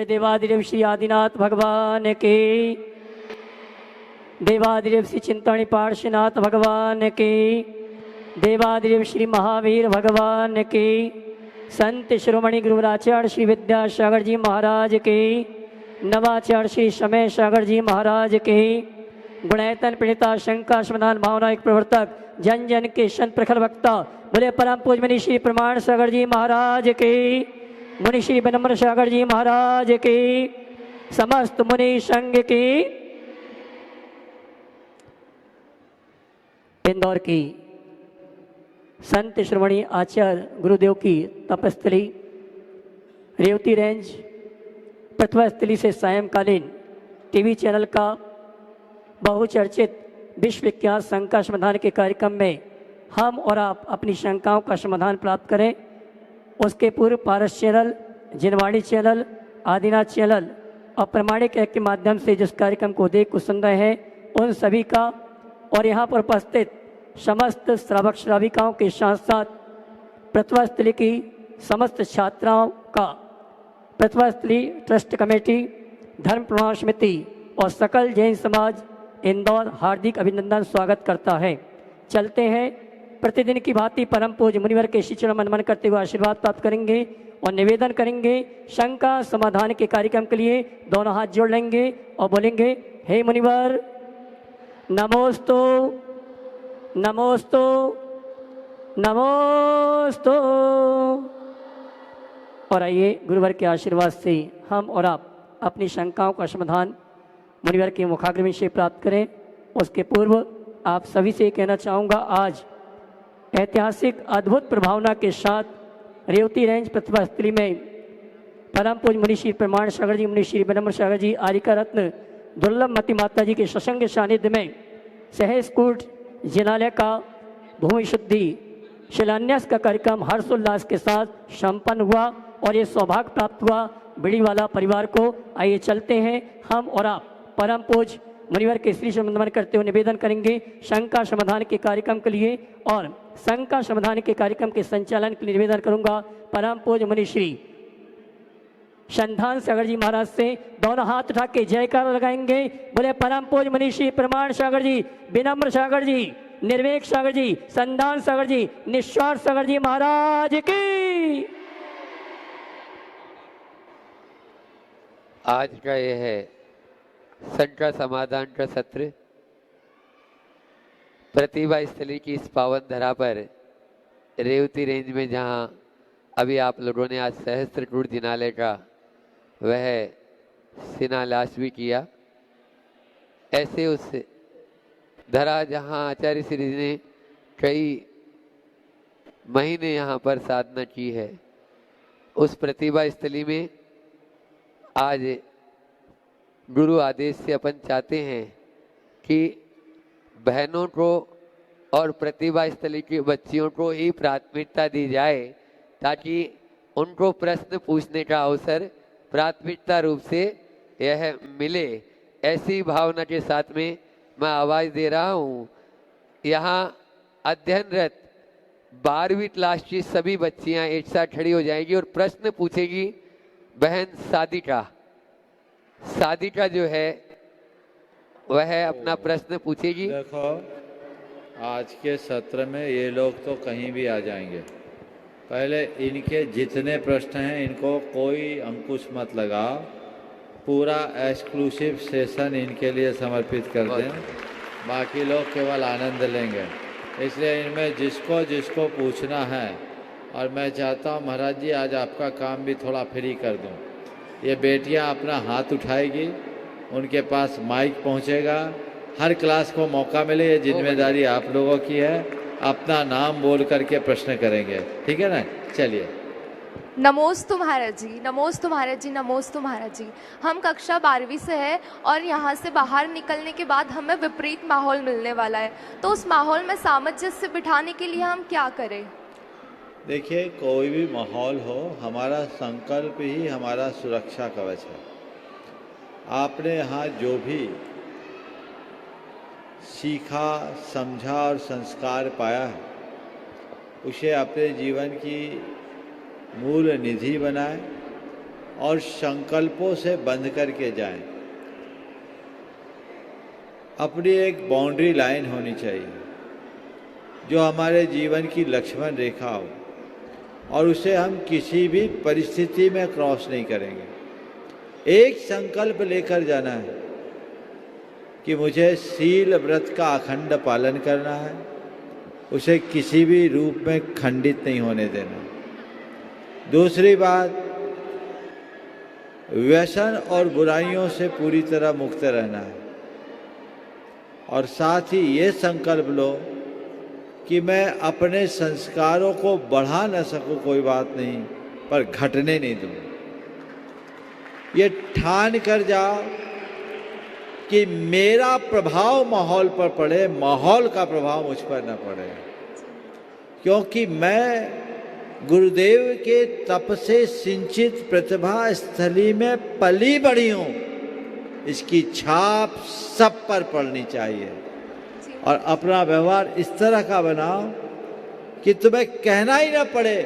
बोले देवादिदेव श्री आदिनाथ भगवान के, देवादिदेव श्री चिंतामणि पार्श्वनाथ भगवान के, देवादिदेव श्री महावीर भगवान के, संत शिरोमणि गुरुराचार्य श्री विद्यासागर जी महाराज के, नवाचार्य श्री समय सागर जी महाराज के, गुणैतन प्रणीता शंका समाधान भावना एक प्रवर्तक जन जन के संत प्रखर वक्ता बोले परम पूज मुनि श्री प्रमाण सागर जी महाराज के, मुनि श्री विनम्र सागर जी महाराज के, समस्त मुनि संघ के। इंदौर की संत श्रोमणी आचार्य गुरुदेव की तपस्थली रेवती रेंज प्रतिभा स्थली से सायंकालीन टीवी चैनल का बहुचर्चित विश्व विख्यात शंका समाधान के कार्यक्रम में हम और आप अपनी शंकाओं का समाधान प्राप्त करें। उसके पूर्व पारस चैनल, जिनवाणी चैनल, आदिनाथ चैनल और प्रमाणिक ऐप के माध्यम से जिस कार्यक्रम को देख को सुन रहे हैं उन सभी का और यहाँ पर उपस्थित समस्त श्रावक श्राविकाओं के साथ साथ प्रतिभा स्थली की समस्त छात्राओं का प्रतिभा स्थली ट्रस्ट कमेटी, धर्म प्रमाण समिति और सकल जैन समाज इंदौर हार्दिक अभिनंदन स्वागत करता है। चलते हैं प्रतिदिन की भांति परम पूज्य मुनिवर के श्री चरण मनन करते हुए आशीर्वाद प्राप्त करेंगे और निवेदन करेंगे। शंका समाधान के कार्यक्रम के लिए दोनों हाथ जोड़ लेंगे और बोलेंगे हे मुनिवर नमोस्तु नमोस्तु नमोस्तु। और आइए गुरुवर के आशीर्वाद से हम और आप अपनी शंकाओं का समाधान मुनिवर के मुखाग्र से प्राप्त करें। उसके पूर्व आप सभी से कहना चाहूँगा, आज ऐतिहासिक अद्भुत प्रभावना के साथ रेवती रेंज प्रतिभा स्थली में परम पूज्य मुनि श्री प्रमाण सागर जी, मुनि श्री विनम्र सागर जी, आरिका रत्न दुर्लभ मती माता जी के सत्संग सानिध्य में सहस्कूट जिनालय का भूमि शुद्धि शिलान्यास का कार्यक्रम हर्षोल्लास के साथ संपन्न हुआ और ये सौभाग्य प्राप्त हुआ बिड़ीवाला परिवार को। आइए चलते हैं हम और आप परम पूज्य मुनिवर के श्री नमन करते हुए निवेदन करेंगे शंका समाधान के कार्यक्रम के लिए। और शंका समाधान के कार्यक्रम के संचालन के लिए निवेदन करूंगा परम पूज्य मुनि श्री संधान सागर जी महाराज से। दोनों हाथ उठा के जयकार लगाएंगे। बोले परम पूज्य मुनि श्री प्रमाण सागर जी, विनम्र सागर जी, निर्वेक सागर जी, संधान सागर जी, निस्वार्थ सागर जी महाराज की। आज का यह है शंका समाधान का सत्र प्रतिभा स्थली की इस पावन धरा पर रेवती रेंज में, जहां अभी आप लोगों ने आज सहस्त्रकूट जिनालय का वह शिलान्यास भी किया, ऐसे उस धरा जहां आचार्य श्री ने कई महीने यहाँ पर साधना की है, उस प्रतिभा स्थली में आज गुरु आदेश से अपन चाहते हैं कि बहनों को और प्रतिभा स्थली की बच्चियों को ही प्राथमिकता दी जाए, ताकि उनको प्रश्न पूछने का अवसर प्राथमिकता रूप से यह मिले। ऐसी भावना के साथ में मैं आवाज़ दे रहा हूँ। यहाँ अध्ययनरत 12वीं क्लास की सभी बच्चियाँ एक साथ खड़ी हो जाएंगी और प्रश्न पूछेगी बहन सादिका जो है वह अपना प्रश्न पूछेगी। देखो, आज के सत्र में ये लोग तो कहीं भी आ जाएंगे। पहले इनके जितने प्रश्न हैं इनको कोई अंकुश मत लगाओ, पूरा एक्सक्लूसिव सेशन इनके लिए समर्पित कर दें, बाकी लोग केवल आनंद लेंगे। इसलिए इनमें जिसको जिसको पूछना है, और मैं चाहता हूँ महाराज जी आज आपका काम भी थोड़ा फ्री कर दूँ। ये बेटियां अपना हाथ उठाएगी, उनके पास माइक पहुंचेगा, हर क्लास को मौका मिले, ये जिम्मेदारी आप लोगों की है। अपना नाम बोल करके प्रश्न करेंगे, ठीक है ना? चलिए। नमोस्तु महाराज जी, नमोस्तु महाराज जी, नमोस्तु महाराज जी। हम कक्षा 12वीं से है और यहाँ से बाहर निकलने के बाद हमें विपरीत माहौल मिलने वाला है, तो उस माहौल में सामंजस्य बिठाने के लिए हम क्या करें? देखिए, कोई भी माहौल हो, हमारा संकल्प ही हमारा सुरक्षा कवच है। आपने यहाँ जो भी सीखा, समझा और संस्कार पाया है, उसे अपने जीवन की मूल निधि बनाएं और संकल्पों से बंध करके जाएं। अपनी एक बाउंड्री लाइन होनी चाहिए जो हमारे जीवन की लक्ष्मण रेखा हो और उसे हम किसी भी परिस्थिति में क्रॉस नहीं करेंगे। एक संकल्प लेकर जाना है कि मुझे शील व्रत का अखंड पालन करना है, उसे किसी भी रूप में खंडित नहीं होने देना। दूसरी बात, व्यसन और बुराइयों से पूरी तरह मुक्त रहना है और साथ ही ये संकल्प लो कि मैं अपने संस्कारों को बढ़ा न सकूं कोई बात नहीं, पर घटने नहीं दूं। ये ठान कर जाओ कि मेरा प्रभाव माहौल पर पड़े, माहौल का प्रभाव मुझ पर न पड़े, क्योंकि मैं गुरुदेव के तप से सिंचित प्रतिभा स्थली में पली बढ़ी हूं। इसकी छाप सब पर पड़नी चाहिए और अपना व्यवहार इस तरह का बनाओ कि तुम्हें कहना ही ना पड़े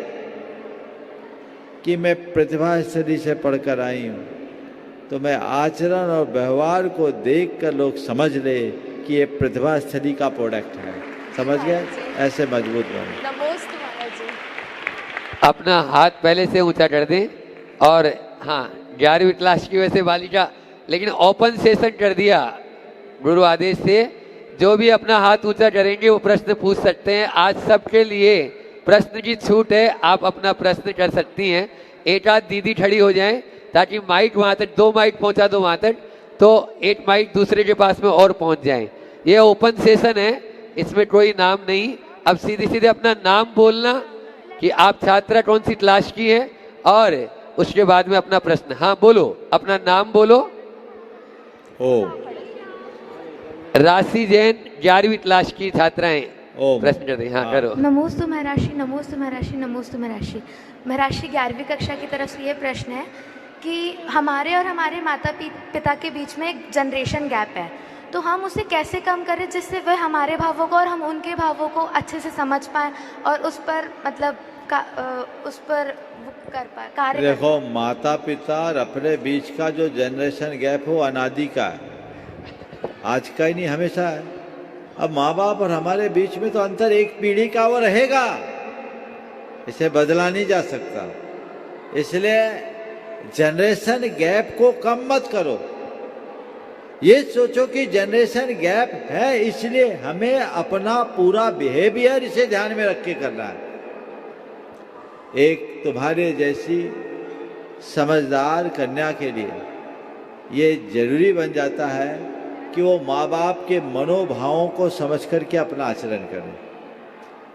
कि मैं प्रतिभा स्थली से पढ़कर आई हूं। तो मैं आचरण और व्यवहार को देखकर लोग समझ ले कि ये प्रतिभा स्थली का प्रोडक्ट है। समझ गए? ऐसे मजबूत बनो। नमोस्तु महाराज जी। अपना हाथ पहले से ऊंचा कर दें। और हाँ, 11वीं क्लास की वैसे बालिका, लेकिन ओपन सेशन कर दिया गुरु आदेश से। जो भी अपना हाथ ऊंचा करेंगे वो प्रश्न पूछ सकते हैं। आज सबके लिए प्रश्न की छूट है, आप अपना प्रश्न कर सकती हैं। एक आध दीदी खड़ी हो जाएं ताकि माइक वहाँ तक, 2 माइक पहुँचा दो वहाँ तक, तो एक माइक दूसरे के पास में और पहुँच जाए। ये ओपन सेशन है, इसमें कोई नाम नहीं। अब सीधे सीधे अपना नाम बोलना कि आप छात्रा कौन सी क्लास की है और उसके बाद में अपना प्रश्न। हाँ बोलो, अपना नाम बोलो। ओ राशि जैन 11वीं क्लास की छात्राएं प्रश्न कर रही। हाँ करो। नमोस्तु महर्षि, नमोस्तु महर्षि, नमोस्तु महर्षि। महर्षि 11वीं कक्षा की तरफ से ये प्रश्न है कि हमारे और हमारे माता पिता के बीच में एक जनरेशन गैप है, तो हम उसे कैसे कम करें जिससे वह हमारे भावों को और हम उनके भावों को अच्छे से समझ पाएँ और उस पर मतलब उस पर कर पाए कार्य। देखो, माता पिता और अपने बीच का जो जनरेशन गैप हो अनादि का है, आज का ही नहीं, हमेशा है। अब माँ बाप और हमारे बीच में तो अंतर एक पीढ़ी का वो रहेगा, इसे बदला नहीं जा सकता। इसलिए जनरेशन गैप को कम मत करो। ये सोचो कि जनरेशन गैप है, इसलिए हमें अपना पूरा बिहेवियर इसे ध्यान में रख के करना है। एक तुम्हारे जैसी समझदार कन्या के लिए ये जरूरी बन जाता है कि वो माँ बाप के मनोभावों को समझ करके अपना आचरण करें,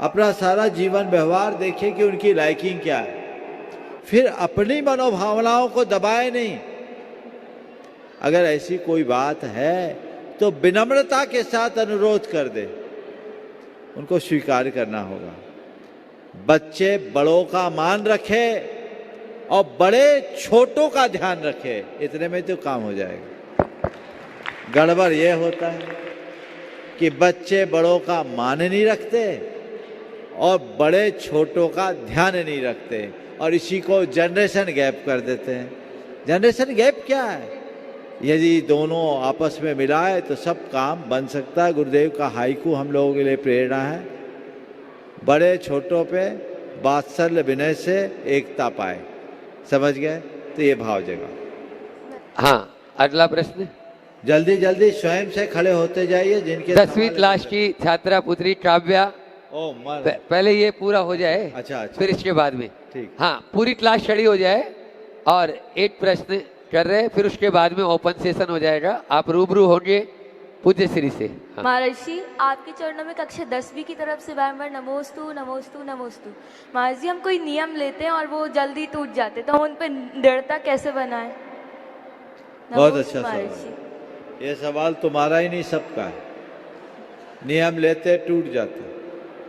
अपना सारा जीवन व्यवहार देखें कि उनकी लाइकिंग क्या है, फिर अपनी मनोभावनाओं को दबाए नहीं। अगर ऐसी कोई बात है तो विनम्रता के साथ अनुरोध कर दे, उनको स्वीकार करना होगा। बच्चे बड़ों का मान रखे और बड़े छोटों का ध्यान रखे, इतने में तो काम हो जाएगा। गड़बड़ ये होता है कि बच्चे बड़ों का मान नहीं रखते और बड़े छोटों का ध्यान नहीं रखते और इसी को जनरेशन गैप कर देते हैं। जनरेशन गैप क्या है? यदि दोनों आपस में मिलाए तो सब काम बन सकता है। गुरुदेव का हाइकू हम लोगों के लिए प्रेरणा है, बड़े छोटों पे वात्सल्य विनय से एकता पाए। समझ गए? तो ये भाव जगह। हाँ, अगला प्रश्न। जल्दी जल्दी स्वयं से खड़े होते जाइए। जिनके 10वीं क्लास की छात्रा पुत्री काव्या, पहले ये पूरा हो जाए, अच्छा, फिर इसके बाद में। ठीक। हाँ, पूरी क्लास खड़ी हो जाए और एक प्रश्न कर रहे, फिर उसके बाद में ओपन सेशन हो जाएगा। आप रूबरू होंगे पूज्य श्री से। हाँ। महर्षि, आपके चरणों में कक्षा 10वीं की तरफ से बार-बार नमोस्तु नमोस्तु नमोस्तु। महर्षि, हम कोई नियम लेते हैं और वो जल्दी टूट जाते, तो हम उन पर दृढ़ता कैसे बनाएं? बहुत अच्छा सवाल। ये सवाल तुम्हारा ही नहीं, सबका है। नियम लेते टूट जाते,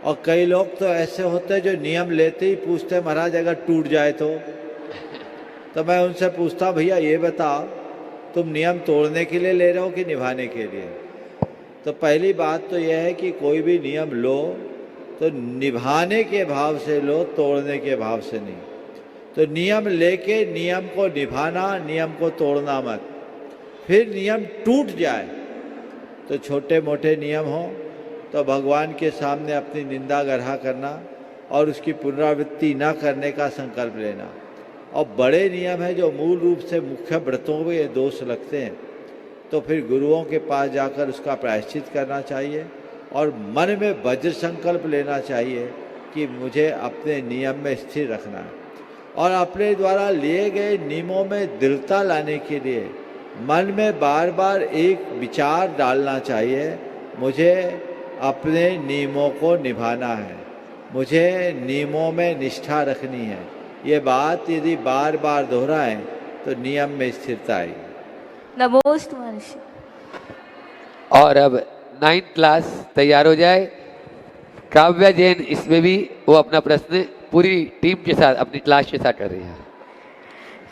और कई लोग तो ऐसे होते हैं जो नियम लेते ही पूछते महाराज अगर टूट जाए तो मैं उनसे पूछता भैया ये बताओ तुम नियम तोड़ने के लिए ले रहे हो कि निभाने के लिए? तो पहली बात तो यह है कि कोई भी नियम लो तो निभाने के भाव से लो, तोड़ने के भाव से नहीं। तो नियम लेके नियम को निभाना, नियम को तोड़ना मत। फिर नियम टूट जाए तो छोटे मोटे नियम हो तो भगवान के सामने अपनी निंदा गढ़ा करना और उसकी पुनरावृत्ति न करने का संकल्प लेना। और बड़े नियम है जो मूल रूप से मुख्य व्रतों में ये दोष लगते हैं, तो फिर गुरुओं के पास जाकर उसका प्रायश्चित करना चाहिए और मन में वज्र संकल्प लेना चाहिए कि मुझे अपने नियम में स्थिर रखना है। और अपने द्वारा लिए गए नियमों में दृढ़ता लाने के लिए मन में बार बार एक विचार डालना चाहिए, मुझे अपने नियमों को निभाना है, मुझे नियमों में निष्ठा रखनी है। ये बात यदि बार बार दोहराएं तो नियम में स्थिरता आएगी। नमोस्तु महर्षि। और अब 9th क्लास तैयार हो जाए। काव्या जैन इसमें भी वो अपना प्रश्न पूरी टीम के साथ, अपनी क्लास के साथ कर रही है।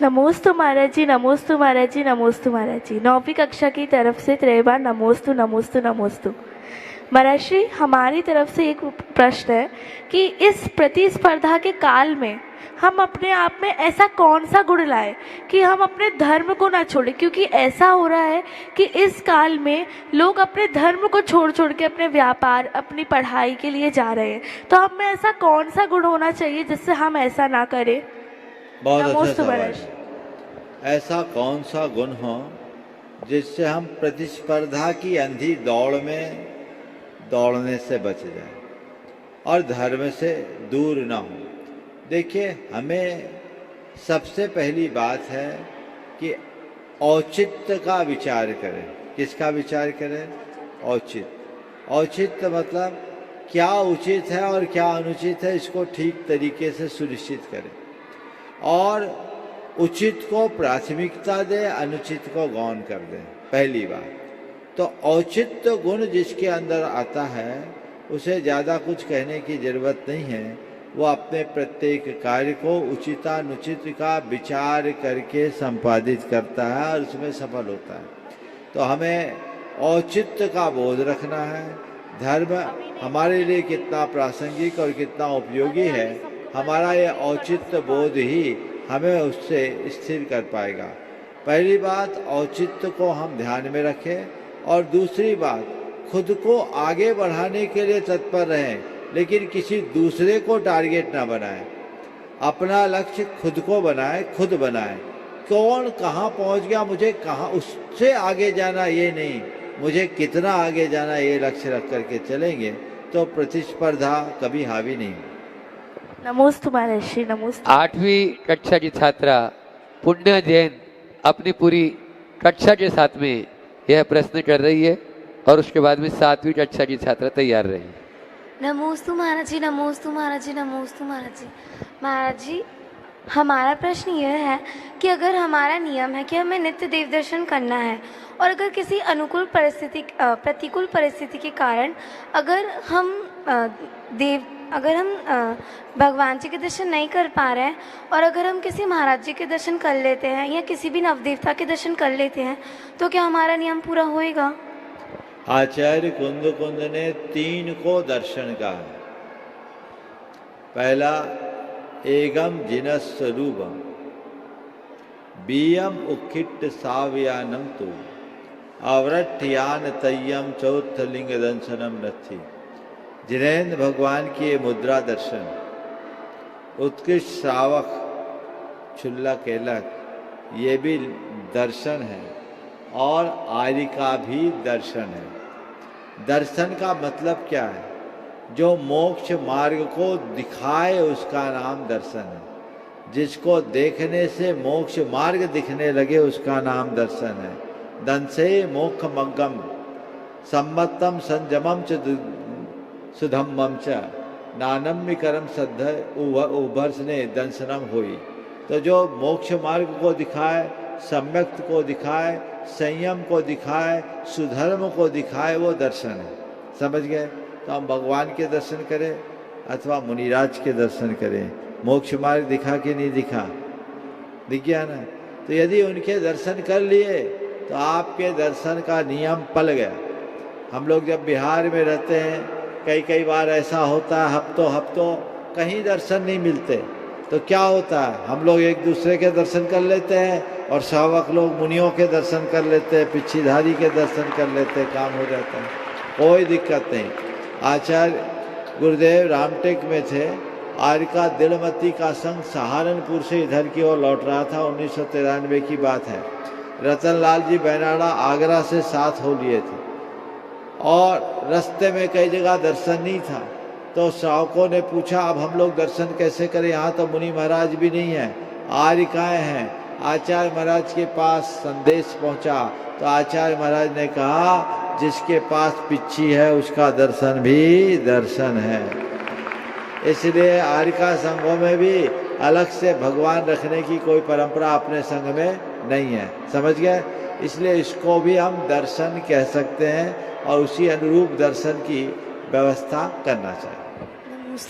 नमोस्तु महाराज जी, नमोस्तु महाराज जी, नमोस्तु महाराज जी। 9वीं कक्षा की तरफ से 3 बार नमोस्तु नमोस्तु नमोस्तु। महाराज जी, हमारी तरफ से एक प्रश्न है कि इस प्रतिस्पर्धा के काल में हम अपने आप में ऐसा कौन सा गुण लाए कि हम अपने धर्म को ना छोड़े, क्योंकि ऐसा हो रहा है कि इस काल में लोग अपने धर्म को छोड़ छोड़ के अपने व्यापार, अपनी पढ़ाई के लिए जा रहे हैं। तो हम में ऐसा कौन सा गुण होना चाहिए जिससे हम ऐसा ना करें? बहुत अच्छा नमोस्तु सवाल महाराज। है। ऐसा कौन सा गुण हो जिससे हम प्रतिस्पर्धा की अंधी दौड़ में दौड़ने से बच जाए और धर्म से दूर ना हो। देखिए, हमें सबसे पहली बात है कि औचित्य का विचार करें। किसका विचार करें? औचित्य। औचित्य मतलब क्या उचित है और क्या अनुचित है, इसको ठीक तरीके से सुनिश्चित करें और उचित को प्राथमिकता दें, अनुचित को गौण कर दें। पहली बात तो औचित्य गुण जिसके अंदर आता है उसे ज़्यादा कुछ कहने की ज़रूरत नहीं है। वो अपने प्रत्येक कार्य को उचितानुचित का विचार करके संपादित करता है और उसमें सफल होता है। तो हमें औचित्य का बोध रखना है। धर्म हमारे लिए कितना प्रासंगिक और कितना उपयोगी है, हमारा ये औचित्य बोध ही हमें उससे स्थिर कर पाएगा। पहली बात, औचित्य को हम ध्यान में रखें और दूसरी बात, खुद को आगे बढ़ाने के लिए तत्पर रहें, लेकिन किसी दूसरे को टारगेट ना बनाएं। अपना लक्ष्य खुद को बनाएं, खुद बनाएं। कौन कहाँ पहुँच गया, मुझे कहाँ उससे आगे जाना, ये नहीं, मुझे कितना आगे जाना, ये लक्ष्य रख करके चलेंगे तो प्रतिस्पर्धा कभी हावी नहीं। नमोस्तु महर्षि, नमोस्तु। 8वीं कक्षा की छात्रा पुण्य जैन अपनी पूरी कक्षा के साथ में यह प्रश्न कर रही है और उसके बाद में 7वीं कक्षा की छात्रा तैयार रही। नमोस्तु महाराज जी, नमोस्तु महाराज जी, नमोस्तु महाराज जी। महाराज जी, हमारा प्रश्न यह है कि अगर हमारा नियम है कि हमें नित्य देव दर्शन करना है और अगर किसी प्रतिकूल परिस्थिति के कारण अगर हम भगवान जी के दर्शन नहीं कर पा रहे हैं और अगर हम किसी महाराज जी के दर्शन कर लेते हैं या किसी भी नवदेवता के दर्शन कर लेते हैं तो क्या हमारा नियम पूरा होएगा? आचार्य कुंद ने 3 को दर्शन कहा। पहला, एगम जिनस स्वरूपम, बीयम उखिट सावयानम तु, अवरठ्यान तय्यम चौथ लिंग दंशनम नथि। जिनेन्द्र भगवान की ये मुद्रा दर्शन, उत्कृष्ट श्रावक छुल्लक केलक, ये भी दर्शन है और आर्य का भी दर्शन है। दर्शन का मतलब क्या है? जो मोक्ष मार्ग को दिखाए उसका नाम दर्शन है। जिसको देखने से मोक्ष मार्ग दिखने लगे उसका नाम दर्शन है। दंसे मोक्ष मग्गम सम्मतम संजमम च सुधम्मम च नानम्य करम सद्ध उभर्सने दंशनम होई। तो जो मोक्ष मार्ग को दिखाए, सम्यक्त को दिखाए, संयम को दिखाए, सुधर्म को दिखाए, वो दर्शन है। समझ गए? तो हम भगवान के दर्शन करें अथवा मुनिराज के दर्शन करें, मोक्ष मार्ग दिखा कि नहीं दिखा? दिख गया ना? तो यदि उनके दर्शन कर लिए तो आपके दर्शन का नियम पल गया। हम लोग जब बिहार में रहते हैं, कई बार ऐसा होता है हफ्तों कहीं दर्शन नहीं मिलते। तो क्या होता है, हम लोग एक दूसरे के दर्शन कर लेते हैं और श्रावक लोग मुनियों के दर्शन कर लेते हैं, पिछीधारी के दर्शन कर लेते हैं, काम हो जाता है, कोई दिक्कत नहीं। आचार्य गुरुदेव रामटेक में थे, आरिका दिलमती का संघ सहारनपुर से इधर की ओर लौट रहा था, 1993 की बात है। रतनलाल जी बैनाड़ा आगरा से साथ हो लिए थे और रास्ते में कई जगह दर्शन नहीं था, तो श्रावकों ने पूछा अब हम लोग दर्शन कैसे करें, यहाँ तो मुनि महाराज भी नहीं है, आरिकाएँ हैं। आचार्य महाराज के पास संदेश पहुँचा तो आचार्य महाराज ने कहा जिसके पास पिच्छी है उसका दर्शन भी दर्शन है। इसलिए आरिका संघों में भी अलग से भगवान रखने की कोई परंपरा अपने संघ में नहीं है, समझ गए। इसलिए इसको भी हम दर्शन कह सकते हैं और उसी अनुरूप दर्शन की व्यवस्था करना चाहिए।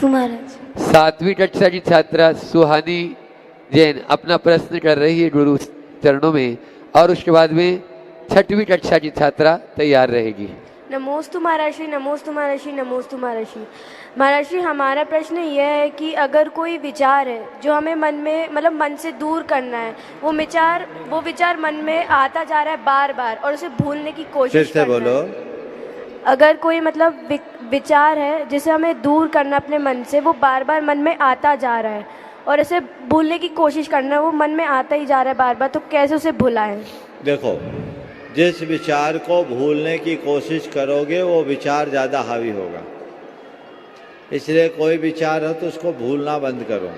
महाराज 7वीं कक्षा की छात्रा सुहानी जैन अपना प्रश्न कर रही है गुरु चरणों में, और उसके बाद में 6वीं कक्षा की छात्रा तैयार रहेगी। नमोस्तु महाराज, नमोस्तु महाराज, नमोस्तु महाराज। महाराज, हमारा प्रश्न यह है कि अगर कोई विचार है जो हमें मन में मतलब मन से दूर करना है, वो विचार मन में आता जा रहा है बार बार और उसे भूलने की कोशिश फिर से बोलो। अगर कोई मतलब विचार है जिसे हमें दूर करना अपने मन से, वो बार बार मन में आता जा रहा है और इसे भूलने की कोशिश करना, वो मन में आता ही जा रहा है बार बार, तो कैसे उसे भुलाएं? देखो, जिस विचार को भूलने की कोशिश करोगे वो विचार ज़्यादा हावी होगा। इसलिए कोई विचार हो तो उसको भूलना बंद करो,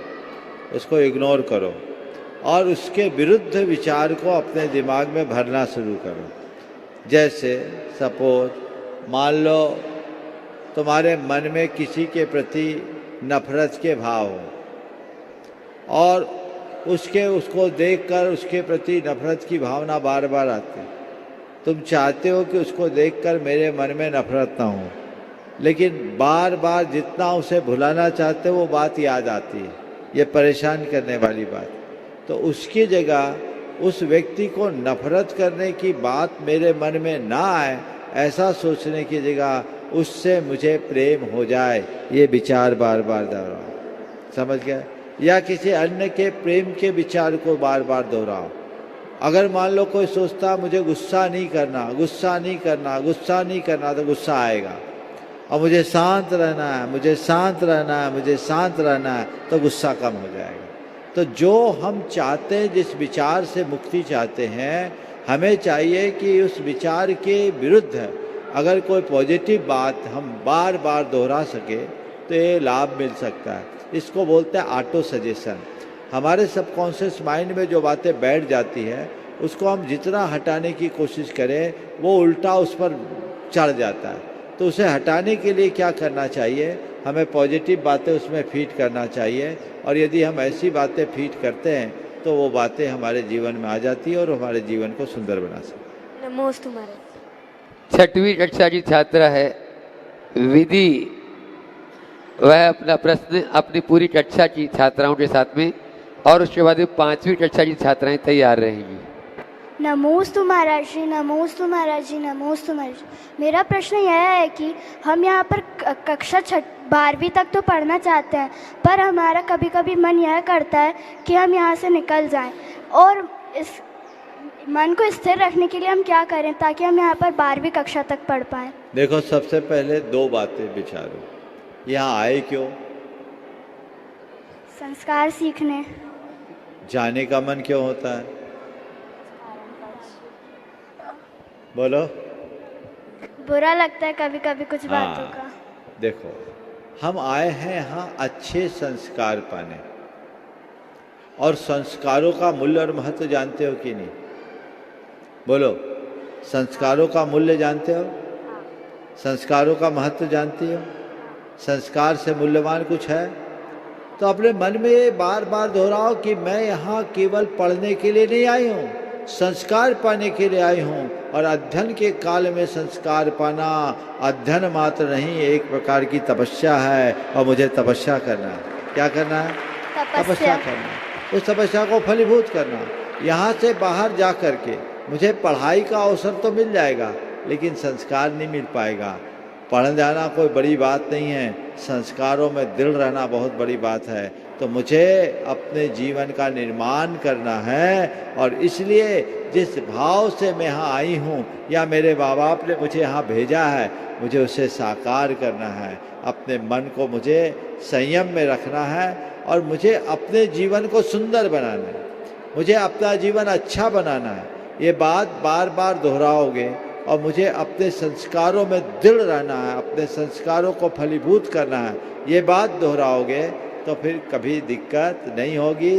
उसको इग्नोर करो और उसके विरुद्ध विचार को अपने दिमाग में भरना शुरू करो। जैसे सपोज मान लो तुम्हारे मन में किसी के प्रति नफरत के भाव हो और उसको देखकर उसके प्रति नफरत की भावना बार बार आती है। तुम चाहते हो कि उसको देखकर मेरे मन में नफरत ना हो, लेकिन बार बार जितना उसे भुलाना चाहते हो वो बात याद आती है, ये परेशान करने वाली बात। तो उसकी जगह उस व्यक्ति को नफरत करने की बात मेरे मन में ना आए, ऐसा सोचने की जगह उससे मुझे प्रेम हो जाए, ये विचार बार बार दोहराओ, समझ गए। या किसी अन्य के प्रेम के विचार को बार बार दोहराओ। अगर मान लो कोई सोचता मुझे गुस्सा नहीं करना, गुस्सा नहीं करना, गुस्सा नहीं करना, तो गुस्सा आएगा। और मुझे शांत रहना है, मुझे शांत रहना है, मुझे शांत रहना है, तो गुस्सा कम हो जाएगा। तो जो हम चाहते हैं, जिस विचार से मुक्ति चाहते हैं, हमें चाहिए कि उस विचार के विरुद्ध अगर कोई पॉजिटिव बात हम बार बार दोहरा सके तो ये लाभ मिल सकता है। इसको बोलते हैं ऑटो सजेशन। हमारे सबकॉन्शियस माइंड में जो बातें बैठ जाती है उसको हम जितना हटाने की कोशिश करें वो उल्टा उस पर चढ़ जाता है। तो उसे हटाने के लिए क्या करना चाहिए, हमें पॉजिटिव बातें उसमें फीड करना चाहिए। और यदि हम ऐसी बातें फीड करते हैं तो वो बातें हमारे जीवन में आ जाती है और हमारे जीवन को सुंदर बना सकती है। नमोस्तु महाराज। 6वीं कक्षा की छात्रा है विधि, वह अपना प्रश्न अपनी पूरी कक्षा की छात्राओं के साथ में, और उसके बाद 5वीं कक्षा की छात्राएं तैयार रहेंगी। नमोस्तु महाराज जी, नमोस्तु महाराज जी, नमोस्तु महाराज जी। मेरा प्रश्न यह है कि हम यहाँ पर कक्षा 12वीं तक तो पढ़ना चाहते हैं, पर हमारा कभी कभी मन यह करता है कि हम यहाँ से निकल जाएं, और इस मन को स्थिर रखने के लिए हम क्या करें ताकि हम यहाँ पर 12वीं कक्षा तक पढ़ पाएँ? देखो, सबसे पहले 2 बातें विचारो, यहाँ आए क्यों? संस्कार सीखने। जाने का मन क्यों होता है? बोलो। बुरा लगता है कभी कभी कुछ बातों का। देखो, हम आए हैं यहाँ अच्छे संस्कार पाने, और संस्कारों का मूल्य और महत्व जानते हो कि नहीं? बोलो, संस्कारों का मूल्य जानते हो? संस्कारों का महत्व जानती हो? संस्कार से मूल्यवान कुछ है? तो अपने मन में ये बार बार दोहराओ कि मैं यहाँ केवल पढ़ने के लिए नहीं आई हूँ, संस्कार पाने के लिए आई हूँ। और अध्ययन के काल में संस्कार पाना अध्ययन मात्र नहीं, एक प्रकार की तपस्या है, और मुझे तपस्या करना है। क्या करना है? तपस्या करना है। उस तपस्या को फलीभूत करना। यहाँ से बाहर जा कर के मुझे पढ़ाई का अवसर तो मिल जाएगा, लेकिन संस्कार नहीं मिल पाएगा। पढ़ जाना कोई बड़ी बात नहीं है, संस्कारों में दृढ़ रहना बहुत बड़ी बात है। तो मुझे अपने जीवन का निर्माण करना है और इसलिए जिस भाव से मैं यहाँ आई हूँ या मेरे माँ बाप ने मुझे यहाँ भेजा है, मुझे उसे साकार करना है। अपने मन को मुझे संयम में रखना है और मुझे अपने जीवन को सुंदर बनाना है, मुझे अपना जीवन अच्छा बनाना है। ये बात बार बार दोहराओगे और मुझे अपने संस्कारों में दृढ़ रहना है, अपने संस्कारों को फलीभूत करना है। ये बात दोहराओगे तो फिर कभी दिक्कत नहीं होगी,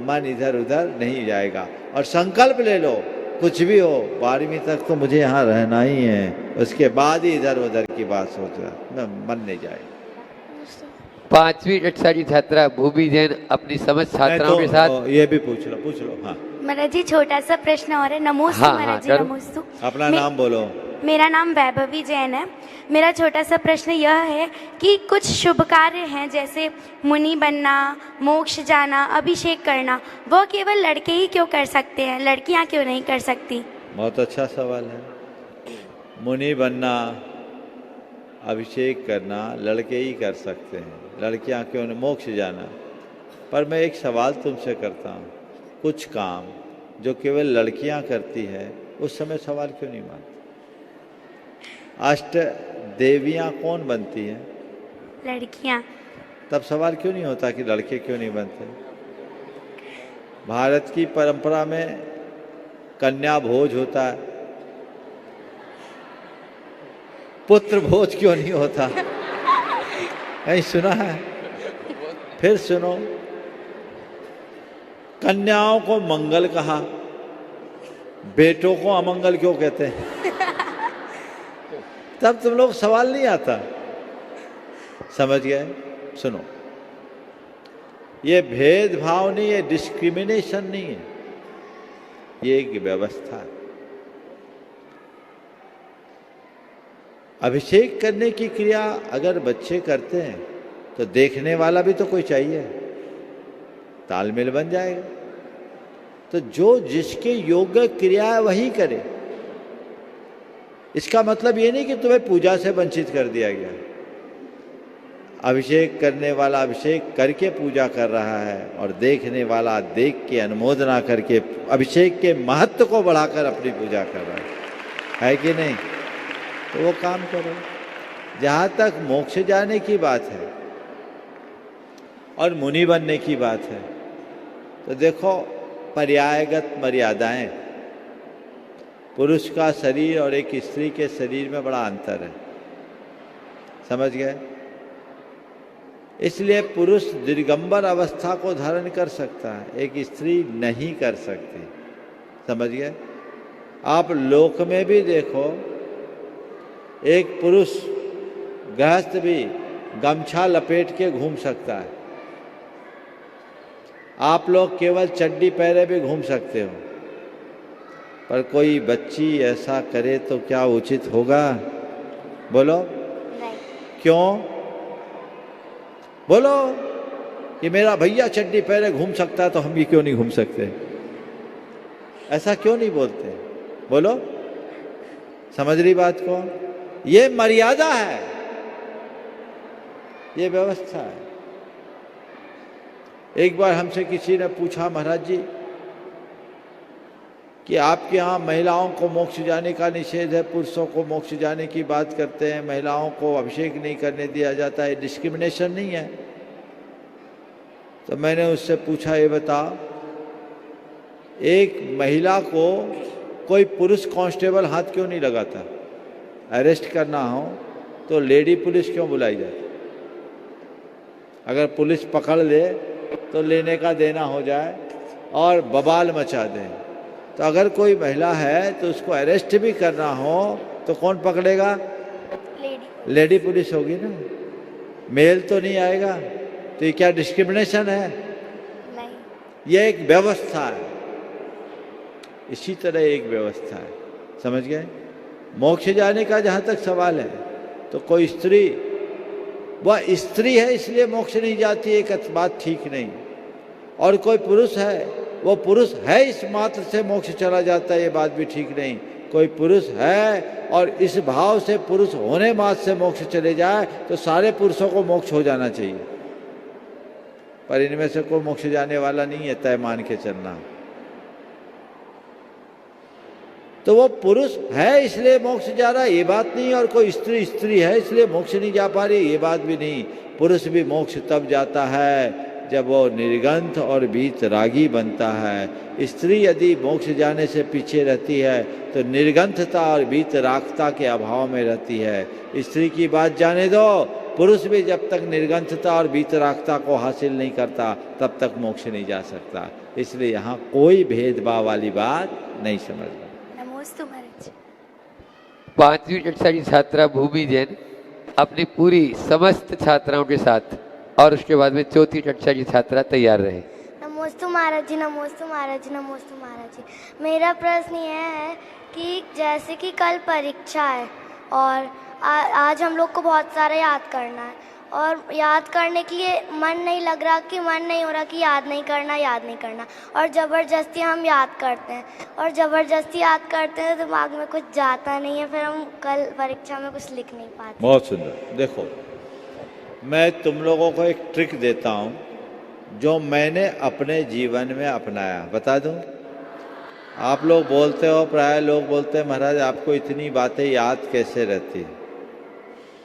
मन इधर उधर नहीं जाएगा। और संकल्प ले लो, कुछ भी हो 12वीं तक तो मुझे यहाँ रहना ही है, उसके बाद ही इधर उधर की बात सोचना, मन नहीं जाएगा। 5वीं कक्षा की छात्रा भूमि जैन अपनी समझ छात्राओं के साथ। ये भी पूछ लो। हाँ महाराज जी, छोटा सा प्रश्न और है। नमोस्तु हाँ, महाराज जी, करो। नमोस्तु। अपना नाम बोलो। मेरा नाम वैभवी जैन है। मेरा छोटा सा प्रश्न यह है कि कुछ शुभ कार्य हैं, जैसे मुनि बनना, मोक्ष जाना, अभिषेक करना, वो केवल लड़के ही क्यों कर सकते हैं, लड़कियां क्यों नहीं कर सकती? बहुत अच्छा सवाल है। मुनि बनना, अभिषेक करना लड़के ही कर सकते हैं, लड़कियां क्यों नहीं? मोक्ष जाना। पर मैं एक सवाल तुमसे करता हूँ, कुछ काम जो केवल लड़कियां करती है उस समय सवाल क्यों नहीं मानते? अष्ट देवियां कौन बनती हैं? लड़कियां। तब सवाल क्यों नहीं होता कि लड़के क्यों नहीं बनते? भारत की परंपरा में कन्या भोज होता है, पुत्र भोज क्यों नहीं होता? कहीं सुना है? फिर सुनो, कन्याओं को मंगल कहा, बेटों को अमंगल क्यों कहते हैं? तब तुम लोग सवाल नहीं आता। समझ गए? सुनो, ये भेदभाव नहीं है, डिस्क्रिमिनेशन नहीं है, ये एक व्यवस्था है। अभिषेक करने की क्रिया अगर बच्चे करते हैं तो देखने वाला भी तो कोई चाहिए, तालमेल बन जाएगा। तो जो जिसके योग्य क्रिया है वही करे। इसका मतलब ये नहीं कि तुम्हें पूजा से वंचित कर दिया गया। अभिषेक करने वाला अभिषेक करके पूजा कर रहा है और देखने वाला देख के अनुमोदना करके अभिषेक के महत्व को बढ़ाकर अपनी पूजा कर रहा है कि नहीं? तो वो काम करो। जहाँ तक मोक्ष जाने की बात है और मुनि बनने की बात है, तो देखो पर्यायगत मर्यादाएं, पुरुष का शरीर और एक स्त्री के शरीर में बड़ा अंतर है। समझ गए? इसलिए पुरुष दिगंबर अवस्था को धारण कर सकता है, एक स्त्री नहीं कर सकती। समझ गए? आप लोक में भी देखो, एक पुरुष गृहस्थ भी गमछा लपेट के घूम सकता है, आप लोग केवल चड्डी पहने भी घूम सकते हो। पर कोई बच्ची ऐसा करे तो क्या उचित होगा? बोलो नहीं। क्यों? बोलो कि मेरा भैया चड्डी पहने घूम सकता है तो हम भी क्यों नहीं घूम सकते? ऐसा क्यों नहीं बोलते? बोलो, समझ रही बात को? ये मर्यादा है, ये व्यवस्था है। एक बार हमसे किसी ने पूछा, महाराज जी कि आपके यहाँ महिलाओं को मोक्ष जाने का निषेध है, पुरुषों को मोक्ष जाने की बात करते हैं, महिलाओं को अभिषेक नहीं करने दिया जाता है, डिस्क्रिमिनेशन नहीं है? तो मैंने उससे पूछा, ये बता, एक महिला को कोई पुरुष कांस्टेबल हाथ क्यों नहीं लगाता? अरेस्ट करना हो तो लेडी पुलिस क्यों बुलाई जाती? अगर पुलिस पकड़ ले तो लेने का देना हो जाए और बवाल मचा दे। तो अगर कोई महिला है तो उसको अरेस्ट भी करना हो तो कौन पकड़ेगा? लेडी पुलिस होगी ना, मेल तो नहीं आएगा। तो ये क्या डिस्क्रिमिनेशन है? नहीं। ये एक व्यवस्था है। इसी तरह एक व्यवस्था है। समझ गए? मोक्ष जाने का जहाँ तक सवाल है, तो कोई स्त्री, वह स्त्री है इसलिए मोक्ष नहीं जाती, एक बात ठीक नहीं। और कोई पुरुष है, वो पुरुष है इस मात्र से मोक्ष चला जाता है, ये बात भी ठीक नहीं। कोई पुरुष है और इस भाव से पुरुष होने मात्र से मोक्ष चले जाए तो सारे पुरुषों को मोक्ष हो जाना चाहिए, पर इनमें से कोई मोक्ष जाने वाला नहीं है, तय मान के चलना। तो वो पुरुष है इसलिए मोक्ष जा रहा है ये बात नहीं, और कोई स्त्री है इसलिए मोक्ष नहीं जा पा रही ये बात भी नहीं। पुरुष भी मोक्ष तब जाता है जब वो निर्गंथ और वीतरागी बनता है। स्त्री यदि मोक्ष जाने से पीछे रहती है तो निर्गंथता और वीतरागता के अभाव में रहती है। स्त्री की बात जाने दो, पुरुष भी जब तक निर्गंथता और वीतरागता को हासिल नहीं करता तब तक मोक्ष नहीं जा सकता। इसलिए यहाँ कोई भेदभाव वाली बात नहीं समझना। नमोस्तु महाराज। 5वीं कक्षा की छात्रा भूमि जैन अपनी पूरी समस्त छात्राओं के साथ, और उसके बाद में 4थी कक्षा की छात्रा तैयार रहे। नमोस्तु महाराज जी, नमोस्तु महाराज जी, नमोस्तु महाराज जी। मेरा प्रश्न यह है कि जैसे कि कल परीक्षा है और आज हम लोग को बहुत सारा याद करना है, और याद करने के लिए मन नहीं लग रहा, कि मन नहीं हो रहा कि याद नहीं करना, और ज़बरदस्ती हम याद करते हैं, और ज़बरदस्ती याद करते हैं तो दिमाग में कुछ जाता नहीं है, फिर हम कल परीक्षा में कुछ लिख नहीं पाते। बहुत सुंदर। देखो, मैं तुम लोगों को एक ट्रिक देता हूँ जो मैंने अपने जीवन में अपनाया, बता दूँ? आप लोग बोलते हो, प्राय लोग बोलते हैं महाराज आपको इतनी बातें याद कैसे रहती है।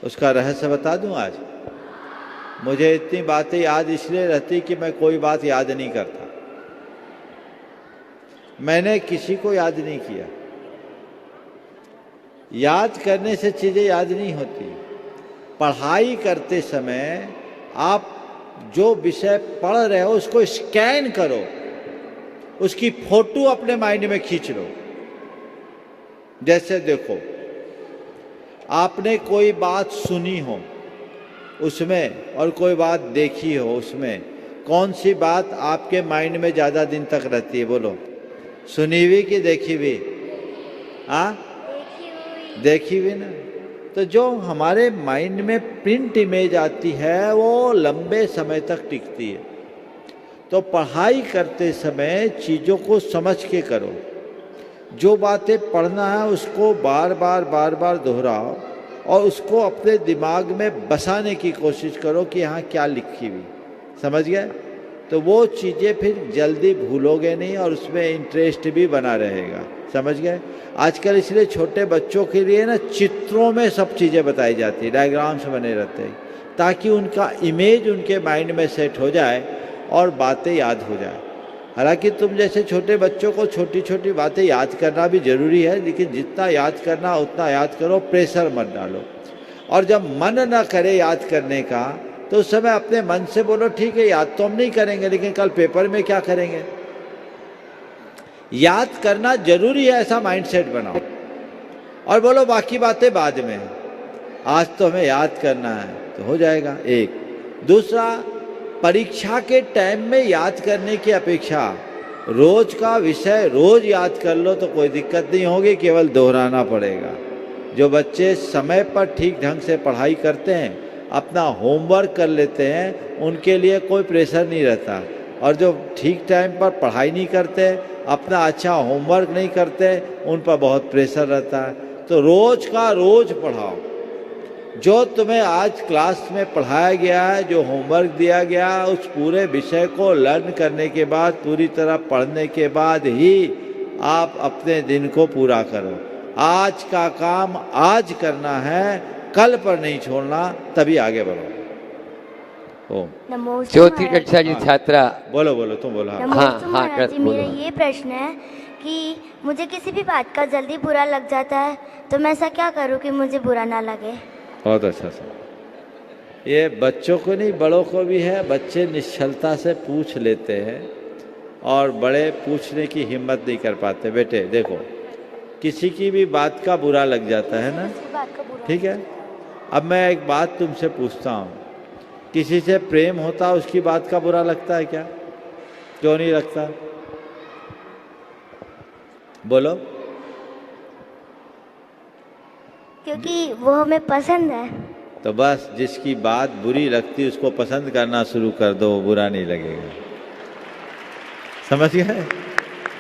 उसका रहस्य बता दूँ आज? मुझे इतनी बातें याद इसलिए रहती कि मैं कोई बात याद नहीं करता, मैंने किसी को याद नहीं किया। याद करने से चीज़ें याद नहीं होती। पढ़ाई करते समय आप जो विषय पढ़ रहे हो उसको स्कैन करो, उसकी फोटो अपने माइंड में खींच लो। जैसे देखो, आपने कोई बात सुनी हो उसमें और कोई बात देखी हो उसमें, कौन सी बात आपके माइंड में ज़्यादा दिन तक रहती है? बोलो, सुनी हुई कि देखी हुई? हाँ, देखी हुई ना। तो जो हमारे माइंड में प्रिंट इमेज आती है वो लंबे समय तक टिकती है। तो पढ़ाई करते समय चीज़ों को समझ के करो। जो बातें पढ़ना है उसको बार बार दोहराओ और उसको अपने दिमाग में बसाने की कोशिश करो कि यहाँ क्या लिखी हुई। समझ गए? तो वो चीज़ें फिर जल्दी भूलोगे नहीं और उसमें इंटरेस्ट भी बना रहेगा। समझ गए? आजकल इसलिए छोटे बच्चों के लिए ना चित्रों में सब चीज़ें बताई जाती है, डायग्राम्स बने रहते हैं, ताकि उनका इमेज उनके माइंड में सेट हो जाए और बातें याद हो जाए। हालांकि तुम जैसे छोटे बच्चों को छोटी छोटी बातें याद करना भी ज़रूरी है, लेकिन जितना याद करना उतना याद करो, प्रेशर मत डालो। और जब मन न करे याद करने का तो उस समय अपने मन से बोलो ठीक है याद तो हम नहीं करेंगे, लेकिन कल पेपर में क्या करेंगे। याद करना जरूरी है, ऐसा माइंडसेट बनाओ और बोलो बाकी बातें बाद में, आज तो हमें याद करना है तो हो जाएगा। एक दूसरा, परीक्षा के टाइम में याद करने की अपेक्षा रोज का विषय रोज याद कर लो तो कोई दिक्कत नहीं होगी, केवल दोहराना पड़ेगा। जो बच्चे समय पर ठीक ढंग से पढ़ाई करते हैं, अपना होमवर्क कर लेते हैं, उनके लिए कोई प्रेशर नहीं रहता। और जो ठीक टाइम पर पढ़ाई नहीं करते, अपना अच्छा होमवर्क नहीं करते, उन पर बहुत प्रेशर रहता है। तो रोज का रोज पढ़ाओ। जो तुम्हें आज क्लास में पढ़ाया गया है, जो होमवर्क दिया गया, उस पूरे विषय को लर्न करने के बाद, पूरी तरह पढ़ने के बाद ही आप अपने दिन को पूरा करो। आज का काम आज करना है, कल पर नहीं छोड़ना, तभी आगे बढ़ो। नमोस्तु चौथी कक्षा की छात्रा, बोलो बोलो, तुम बोलो। नमोस्तु महाराज जी, बोलो। मेरा ये प्रश्न है कि मुझे किसी भी बात का जल्दी बुरा लग जाता है, तो मैं ऐसा क्या करूं कि मुझे बुरा ना लगे? बहुत अच्छा सर। ये बच्चों को नहीं बड़ों को भी है। बच्चे निश्चलता से पूछ लेते हैं और बड़े पूछने की हिम्मत नहीं कर पाते। बेटे देखो, किसी की भी बात का बुरा लग जाता है ना, ठीक है। अब मैं एक बात तुमसे पूछता हूँ, किसी से प्रेम होता उसकी बात का बुरा लगता है क्या? क्यों नहीं लगता? बोलो। क्योंकि वो हमें पसंद है। तो बस जिसकी बात बुरी लगती उसको पसंद करना शुरू कर दो, वो बुरा नहीं लगेगा। समझ गए?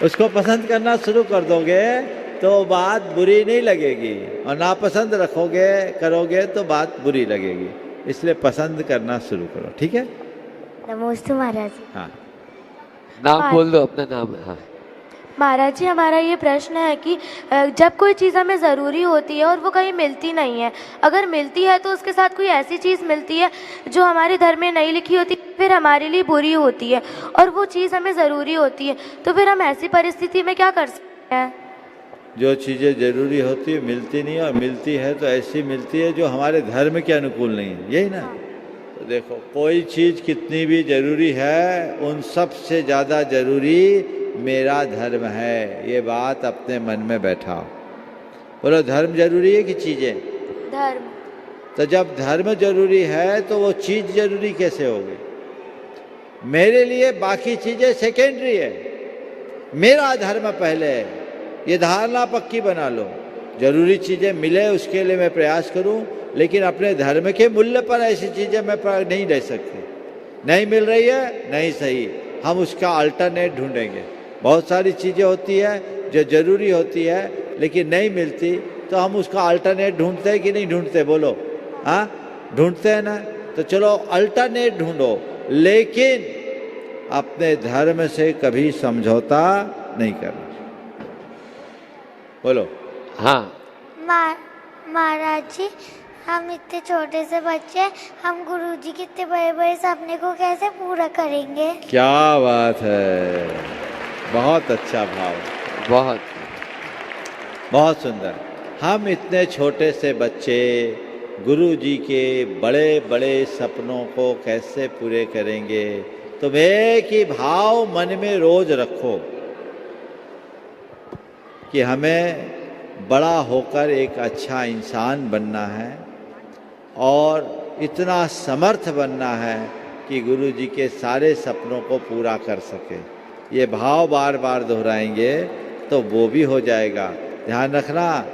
उसको पसंद करना शुरू कर दोगे तो बात बुरी नहीं लगेगी, और नापसंद रखोगे करोगे तो बात बुरी लगेगी। इसलिए पसंद करना शुरू करो, ठीक है? नमस्ते महाराज जी। हाँ, नाम बोल दो अपना नाम। हाँ, महाराज जी, हमारा ये प्रश्न है कि जब कोई चीज़ हमें ज़रूरी होती है और वो कहीं मिलती नहीं है, अगर मिलती है तो उसके साथ कोई ऐसी चीज़ मिलती है जो हमारे धर्म में नहीं लिखी होती, फिर हमारे लिए बुरी होती है, और वो चीज़ हमें ज़रूरी होती है, तो फिर हम ऐसी परिस्थिति में क्या कर सकते हैं? जो चीज़ें जरूरी होती है मिलती नहीं, और मिलती है तो ऐसी मिलती है जो हमारे धर्म के अनुकूल नहीं है, यही ना? तो देखो, कोई चीज़ कितनी भी जरूरी है, उन सब से ज़्यादा जरूरी मेरा धर्म है। ये बात अपने मन में बैठाओ। बोलो, धर्म जरूरी है कि चीज़ें? धर्म। तो जब धर्म जरूरी है तो वो चीज़ जरूरी कैसे होगी? मेरे लिए बाकी चीज़ें सेकेंडरी है, मेरा धर्म पहले है। ये धारणा पक्की बना लो। जरूरी चीज़ें मिले उसके लिए मैं प्रयास करूं, लेकिन अपने धर्म के मूल्य पर ऐसी चीज़ें मैं नहीं ले सकती। नहीं मिल रही है, नहीं सही, हम उसका अल्टरनेट ढूंढेंगे। बहुत सारी चीज़ें होती है जो जरूरी होती है लेकिन नहीं मिलती, तो हम उसका अल्टरनेट ढूंढते हैं कि नहीं ढूंढते? बोलो, हाँ ढूंढते हैं ना? तो चलो अल्टरनेट ढूंढो, लेकिन अपने धर्म से कभी समझौता नहीं करना। बोलो। हाँ, महाराज जी, हम इतने छोटे से बच्चे, हम गुरुजी के इतने बड़े बड़े सपने को कैसे पूरा करेंगे? क्या बात है, बहुत अच्छा भाव, बहुत बहुत सुंदर। हम इतने छोटे से बच्चे गुरुजी के बड़े बड़े सपनों को कैसे पूरे करेंगे? तुम एक ही भाव मन में रोज रखो कि हमें बड़ा होकर एक अच्छा इंसान बनना है और इतना समर्थ बनना है कि गुरुजी के सारे सपनों को पूरा कर सके। ये भाव बार बार दोहराएंगे तो वो भी हो जाएगा। ध्यान रखना,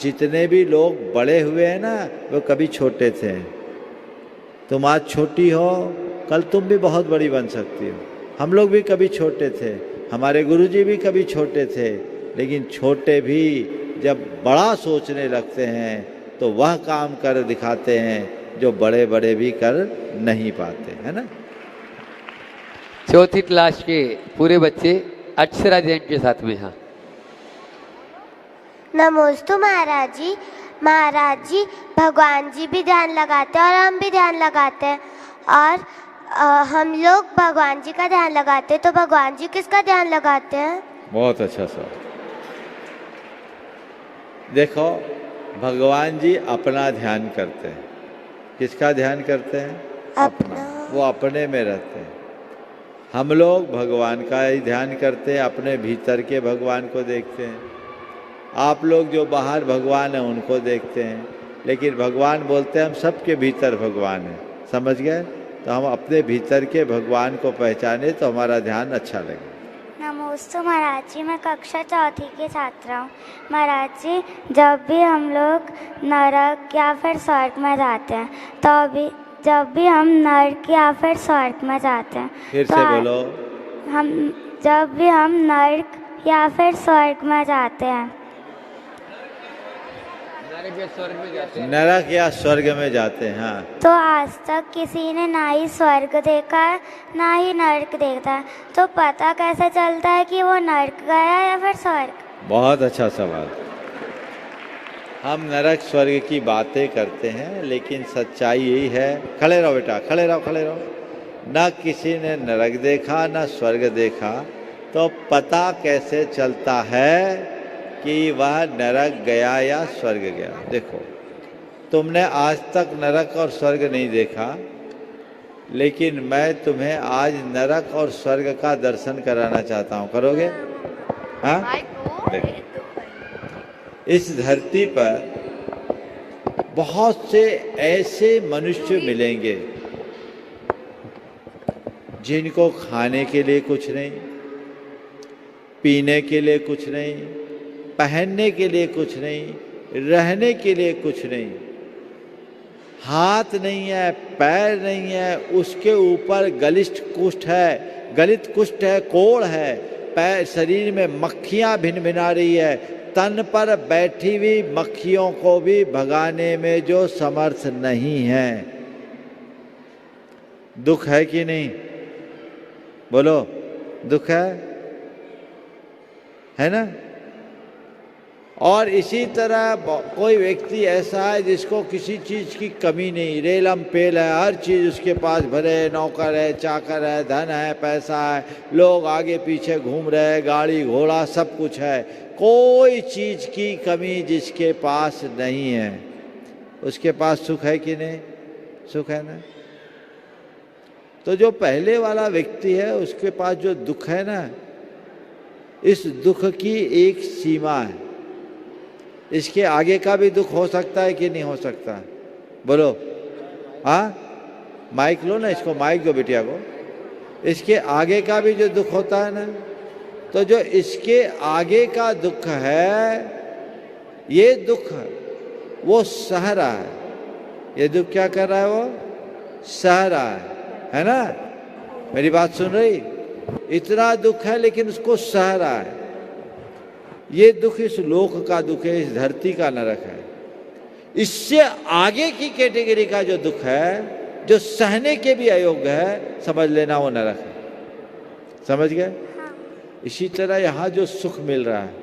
जितने भी लोग बड़े हुए हैं ना, वो कभी छोटे थे। तुम आज छोटी हो, कल तुम भी बहुत बड़ी बन सकती हो। हम लोग भी कभी छोटे थे, हमारे गुरुजी भी कभी छोटे थे, लेकिन छोटे भी जब बड़ा सोचने लगते हैं तो वह काम कर दिखाते हैं जो बड़े बड़े भी कर नहीं पाते, है ना? चौथी क्लास के पूरे बच्चे अक्षरा जैन के साथ में। हाँ, नमोस्तु महाराज जी। महाराज जी, भगवान जी भी ध्यान लगाते हैं और हम भी ध्यान लगाते हैं, और हम लोग भगवान जी का ध्यान लगाते हैं, तो भगवान जी किसका ध्यान लगाते हैं? बहुत अच्छा सवाल। देखो, भगवान जी अपना ध्यान करते हैं। किसका ध्यान करते हैं? अपना। वो अपने में रहते हैं। हम लोग भगवान का ही ध्यान करते हैं, अपने भीतर के भगवान को देखते हैं। आप लोग जो बाहर भगवान है उनको देखते हैं, लेकिन भगवान बोलते हैं हम सबके भीतर भगवान है। समझ गए? तो हम अपने भीतर के भगवान को पहचाने तो हमारा ध्यान अच्छा लगे। नमस्ते महाराज जी, मैं कक्षा चौथी की छात्रा हूँ। महाराज जी, जब भी हम लोग नरक या फिर स्वर्ग में जाते हैं, तो भी जब भी हम नरक या फिर स्वर्ग में जाते हैं, फिर तो से बोलो। हम जब भी हम नरक या फिर स्वर्ग में जाते हैं, नरक या स्वर्ग में जाते हैं, हाँ, तो आज तक किसी ने ना ही स्वर्ग देखा है ना ही नरक देखा है, तो पता कैसे चलता है कि वो नरक गया या फिर स्वर्ग? बहुत अच्छा सवाल। हम नरक स्वर्ग की बातें करते हैं, लेकिन सच्चाई यही है। खड़े रहो बेटा, खड़े रहो, खड़े रहो। न किसी ने नरक देखा न स्वर्ग देखा, तो पता कैसे चलता है कि वह नरक गया या स्वर्ग गया? देखो, तुमने आज तक नरक और स्वर्ग नहीं देखा, लेकिन मैं तुम्हें आज नरक और स्वर्ग का दर्शन कराना चाहता हूँ। करोगे? हाँ, देखो, इस धरती पर बहुत से ऐसे मनुष्य मिलेंगे जिनको खाने के लिए कुछ नहीं, पीने के लिए कुछ नहीं, पहनने के लिए कुछ नहीं, रहने के लिए कुछ नहीं, हाथ नहीं है, पैर नहीं है, उसके ऊपर गलिष्ठ कुष्ठ है, गलित कुष्ठ है, कोढ़ है, पैर शरीर में मक्खियां भिन भिना रही है, तन पर बैठी हुई मक्खियों को भी भगाने में जो समर्थ नहीं है। दुख है कि नहीं? बोलो, दुख है ना? और इसी तरह कोई व्यक्ति ऐसा है जिसको किसी चीज़ की कमी नहीं, रेलम पेल है, हर चीज़ उसके पास भरे, नौकर है, चाकर है, धन है, पैसा है, लोग आगे पीछे घूम रहे हैं, गाड़ी घोड़ा सब कुछ है, कोई चीज़ की कमी जिसके पास नहीं है, उसके पास सुख है कि नहीं? सुख है ना? तो जो पहले वाला व्यक्ति है उसके पास जो दुख है ना, इस दुख की एक सीमा है। इसके आगे का भी दुख हो सकता है कि नहीं हो सकता? बोलो। हाँ, माइक लो ना, इसको माइक दो बिटिया को। इसके आगे का भी जो दुख होता है ना, तो जो इसके आगे का दुख है, ये दुख वो सह रहा है। ये दुख क्या कर रहा है? वो सह रहा है ना? मेरी बात सुन रही? इतना दुख है लेकिन उसको सह रहा है। ये दुख इस लोक का दुख है, इस धरती का नरक है। इससे आगे की कैटेगरी का जो दुख है, जो सहने के भी अयोग्य है, समझ लेना वो नरक है। समझ गए? इसी तरह यहाँ जो सुख मिल रहा है,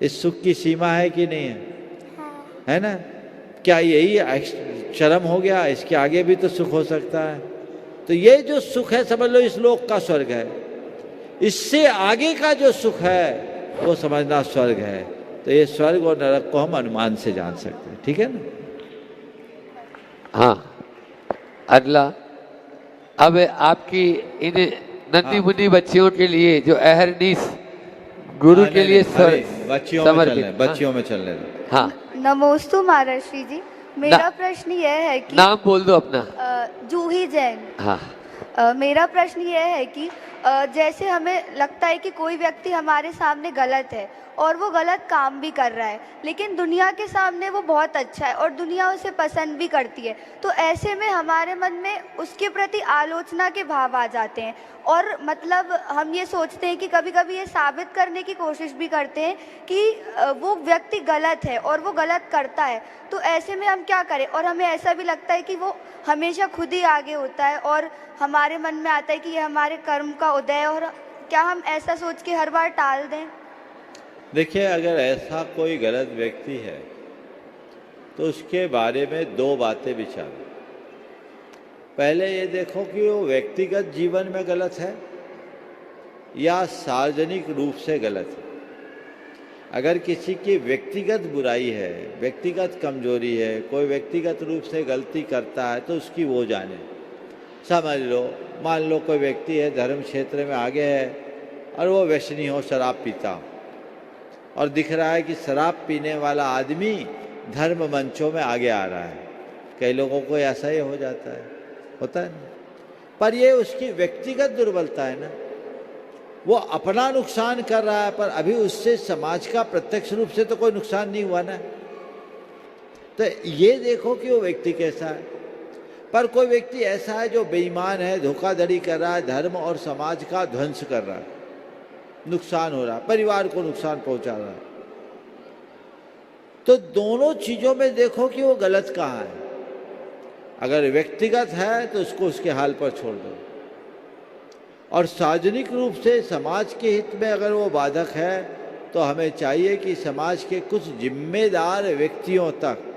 इस सुख की सीमा है कि नहीं है? है ना? क्या यही चरम हो गया? इसके आगे भी तो सुख हो सकता है। तो ये जो सुख है, समझ लो इस लोक का स्वर्ग है। इससे आगे का जो सुख है वो समझना स्वर्ग है। तो ये स्वर्ग और नरक को हम अनुमान से जान सकते हैं। ठीक है ना? हाँ, अगला अब आपकी इन नन्ही मुन्नी बच्चियों के लिए जो अहरनीस गुरु के लिए बच्चियों में चल रहे। हाँ, नमोस्तु महर्षि जी, मेरा प्रश्न यह है कि नाम बोल दो अपना। जूही जैन। हाँ, मेरा प्रश्न यह है कि जैसे हमें लगता है कि कोई व्यक्ति हमारे सामने गलत है और वो गलत काम भी कर रहा है, लेकिन दुनिया के सामने वो बहुत अच्छा है और दुनिया उसे पसंद भी करती है, तो ऐसे में हमारे मन में उसके प्रति आलोचना के भाव आ जाते हैं और मतलब हम ये सोचते हैं कि कभी कभी ये साबित करने की कोशिश भी करते हैं कि वो व्यक्ति गलत है और वो गलत करता है। तो ऐसे में हम क्या करें? और हमें ऐसा भी लगता है कि वो हमेशा खुद ही आगे होता है और हमारे मन में आता है कि ये हमारे कर्म का उदय है, और क्या हम ऐसा सोच के हर बार टाल दें? देखिए, अगर ऐसा कोई गलत व्यक्ति है तो उसके बारे में दो बातें विचारो। पहले ये देखो कि वो व्यक्तिगत जीवन में गलत है या सार्वजनिक रूप से गलत है। अगर किसी की व्यक्तिगत बुराई है, व्यक्तिगत कमजोरी है, कोई व्यक्तिगत रूप से गलती करता है, तो उसकी वो जाने। समझ लो, मान लो कोई व्यक्ति है, धर्म क्षेत्र में आगे है और वो व्यसनी हो, शराब पीता हो, और दिख रहा है कि शराब पीने वाला आदमी धर्म मंचों में आगे आ रहा है। कई लोगों को ऐसा ही हो जाता है, होता है ना? पर ये उसकी व्यक्तिगत दुर्बलता है ना, वो अपना नुकसान कर रहा है, पर अभी उससे समाज का प्रत्यक्ष रूप से तो कोई नुकसान नहीं हुआ ना। तो ये देखो कि वो व्यक्ति कैसा है। पर कोई व्यक्ति ऐसा है जो बेईमान है, धोखाधड़ी कर रहा है, धर्म और समाज का ध्वंस कर रहा है, नुकसान हो रहा है, परिवार को नुकसान पहुंचा रहा है। तो दोनों चीजों में देखो कि वो गलत कहाँ है। अगर व्यक्तिगत है तो उसको उसके हाल पर छोड़ दो, और सार्वजनिक रूप से समाज के हित में अगर वो बाधक है तो हमें चाहिए कि समाज के कुछ जिम्मेदार व्यक्तियों तक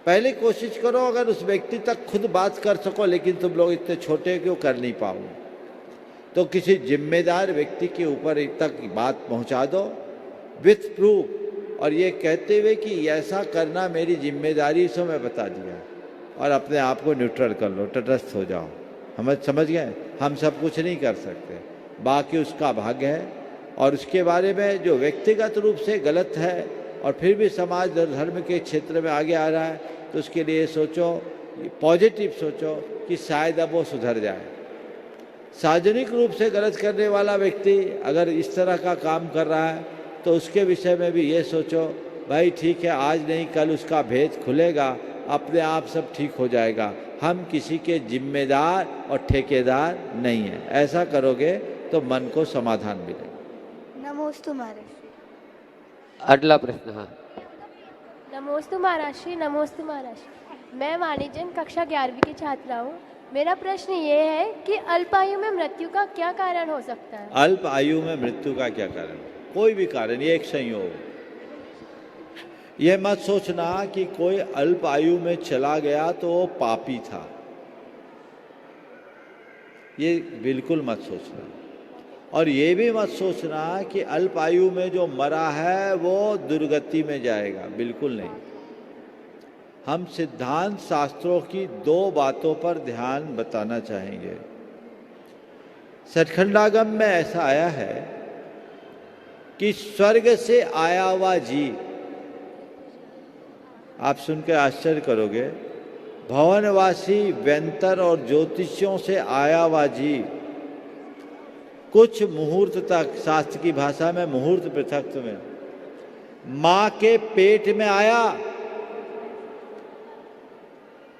पहले कोशिश करो, अगर उस व्यक्ति तक खुद बात कर सको, लेकिन तुम लोग इतने छोटे क्यों कर नहीं पाओगे, तो किसी जिम्मेदार व्यक्ति के ऊपर तक बात पहुंचा दो विथ प्रूफ, और ये कहते हुए कि ऐसा करना मेरी जिम्मेदारी से मैं बता दिया, और अपने आप को न्यूट्रल कर लो, तटस्थ हो जाओ। हम समझ गए? हम सब कुछ नहीं कर सकते, बाकी उसका भाग्य है। और उसके बारे में जो व्यक्तिगत रूप से गलत है और फिर भी समाज धर्म के क्षेत्र में आगे आ रहा है, तो उसके लिए सोचो, पॉजिटिव सोचो कि शायद अब वो सुधर जाए। सार्वजनिक रूप से गलत करने वाला व्यक्ति अगर इस तरह का काम कर रहा है तो उसके विषय में भी ये सोचो, भाई ठीक है, आज नहीं कल उसका भेद खुलेगा, अपने आप सब ठीक हो जाएगा, हम किसी के जिम्मेदार और ठेकेदार नहीं हैं। ऐसा करोगे तो मन को समाधान मिलेगा। नमोस्तु महर्षि। अगला प्रश्न। हाँ, नमोस्तु महाराष्ट्री, नमोस्तु महाराष्ट्री। मैं वाणिज्य कक्षा 11वीं की छात्रा हूँ। मेरा प्रश्न ये है कि अल्प आयु में मृत्यु का क्या कारण हो सकता है? अल्प आयु में मृत्यु का क्या कारण? कोई भी कारण, ये एक संयोग। ये मत सोचना कि कोई अल्प आयु में चला गया तो वो पापी था, ये बिल्कुल मत सोचना। और ये भी मत सोचना कि अल्प आयु में जो मरा है वो दुर्गति में जाएगा, बिल्कुल नहीं। हम सिद्धांत शास्त्रों की दो बातों पर ध्यान बताना चाहेंगे। सचखंडागम में ऐसा आया है कि स्वर्ग से आया हुआ जीव, आप सुनकर आश्चर्य करोगे, भवनवासी व्यंतर और ज्योतिषियों से आया हुआ जीव कुछ मुहूर्त तक, शास्त्र की भाषा में मुहूर्त पृथक्त्व में, मां के पेट में आया,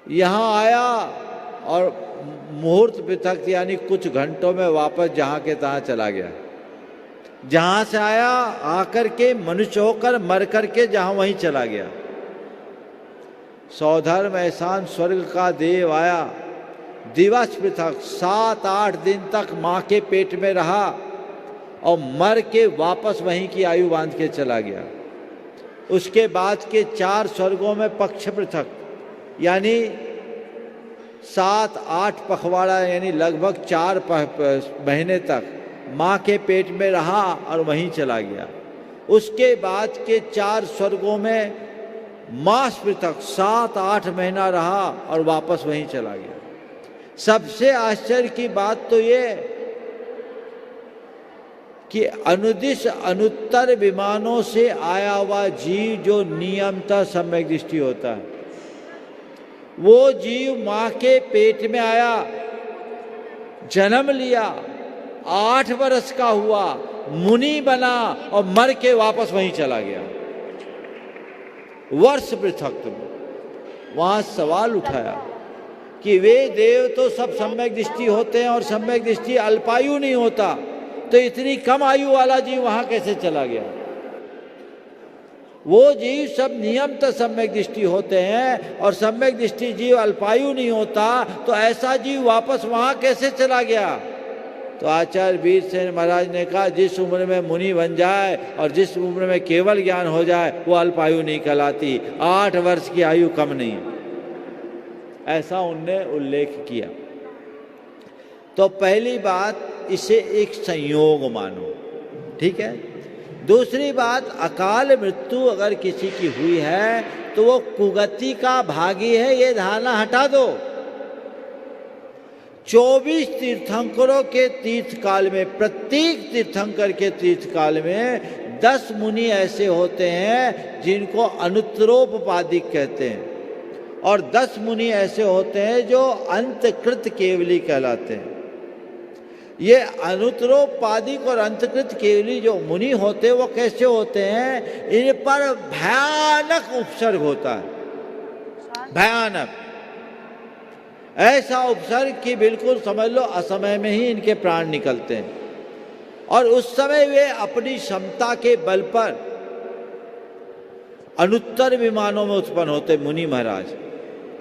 यहां आया और मुहूर्त पृथक यानी कुछ घंटों में वापस जहां के तहां चला गया। जहां से आया आकर के मनुष्य होकर मर करके जहां वहीं चला गया। सौधर्म एहसान स्वर्ग का देव आया, दिवस पृथक 7-8 दिन तक मां के पेट में रहा और मर के वापस वहीं की आयु बांध के चला गया। उसके बाद के 4 स्वर्गों में पक्ष पृथक, यानी 7-8 पखवाड़ा यानी लगभग 4 महीने तक मां के पेट में रहा और वहीं चला गया। उसके बाद के 4 स्वर्गों में मास पृथक 7-8 महीना रहा और वापस वहीं चला गया। सबसे आश्चर्य की बात तो ये कि अनुदिश अनुत्तर विमानों से आया हुआ जीव जो नियमतः सम्यक दृष्टि होता है, वो जीव मां के पेट में आया, जन्म लिया, 8 वर्ष का हुआ, मुनि बना और मर के वापस वहीं चला गया। वर्ष पृथक में वहां सवाल उठाया कि वे देव तो सब सम्यक दृष्टि होते हैं और सम्यक दृष्टि अल्पायु नहीं होता, तो इतनी कम आयु वाला जीव वहां कैसे चला गया? वो जीव सब नियमतः सम्यक दृष्टि होते हैं और सम्यक दृष्टि जीव अल्पायु नहीं होता, तो ऐसा जीव वापस वहां कैसे चला गया? तो आचार्य वीरसेन महाराज ने कहा, जिस उम्र में मुनि बन जाए और जिस उम्र में केवल ज्ञान हो जाए वो अल्पायु नहीं कहलाती, 8 वर्ष की आयु कम नहीं है, ऐसा उनने उल्लेख किया। तो पहली बात, इसे एक संयोग मानो, ठीक है। दूसरी बात, अकाल मृत्यु अगर किसी की हुई है तो वो कुगति का भागी है, ये धारणा हटा दो। 24 तीर्थंकरों के तीर्थकाल में, प्रत्येक तीर्थंकर के तीर्थकाल में 10 मुनि ऐसे होते हैं जिनको अनुत्तरोपपादिक कहते हैं, और 10 मुनि ऐसे होते हैं जो अंतकृत केवली कहलाते हैं। ये अनुत्तरोपादिक और अंतकृत केवली जो मुनि होते हैं वो कैसे होते हैं? इन पर भयानक उपसर्ग होता है, भयानक, ऐसा उपसर्ग कि बिल्कुल समझ लो असमय में ही इनके प्राण निकलते हैं। और उस समय वे अपनी क्षमता के बल पर अनुत्तर विमानों में उत्पन्न होते। मुनि महाराज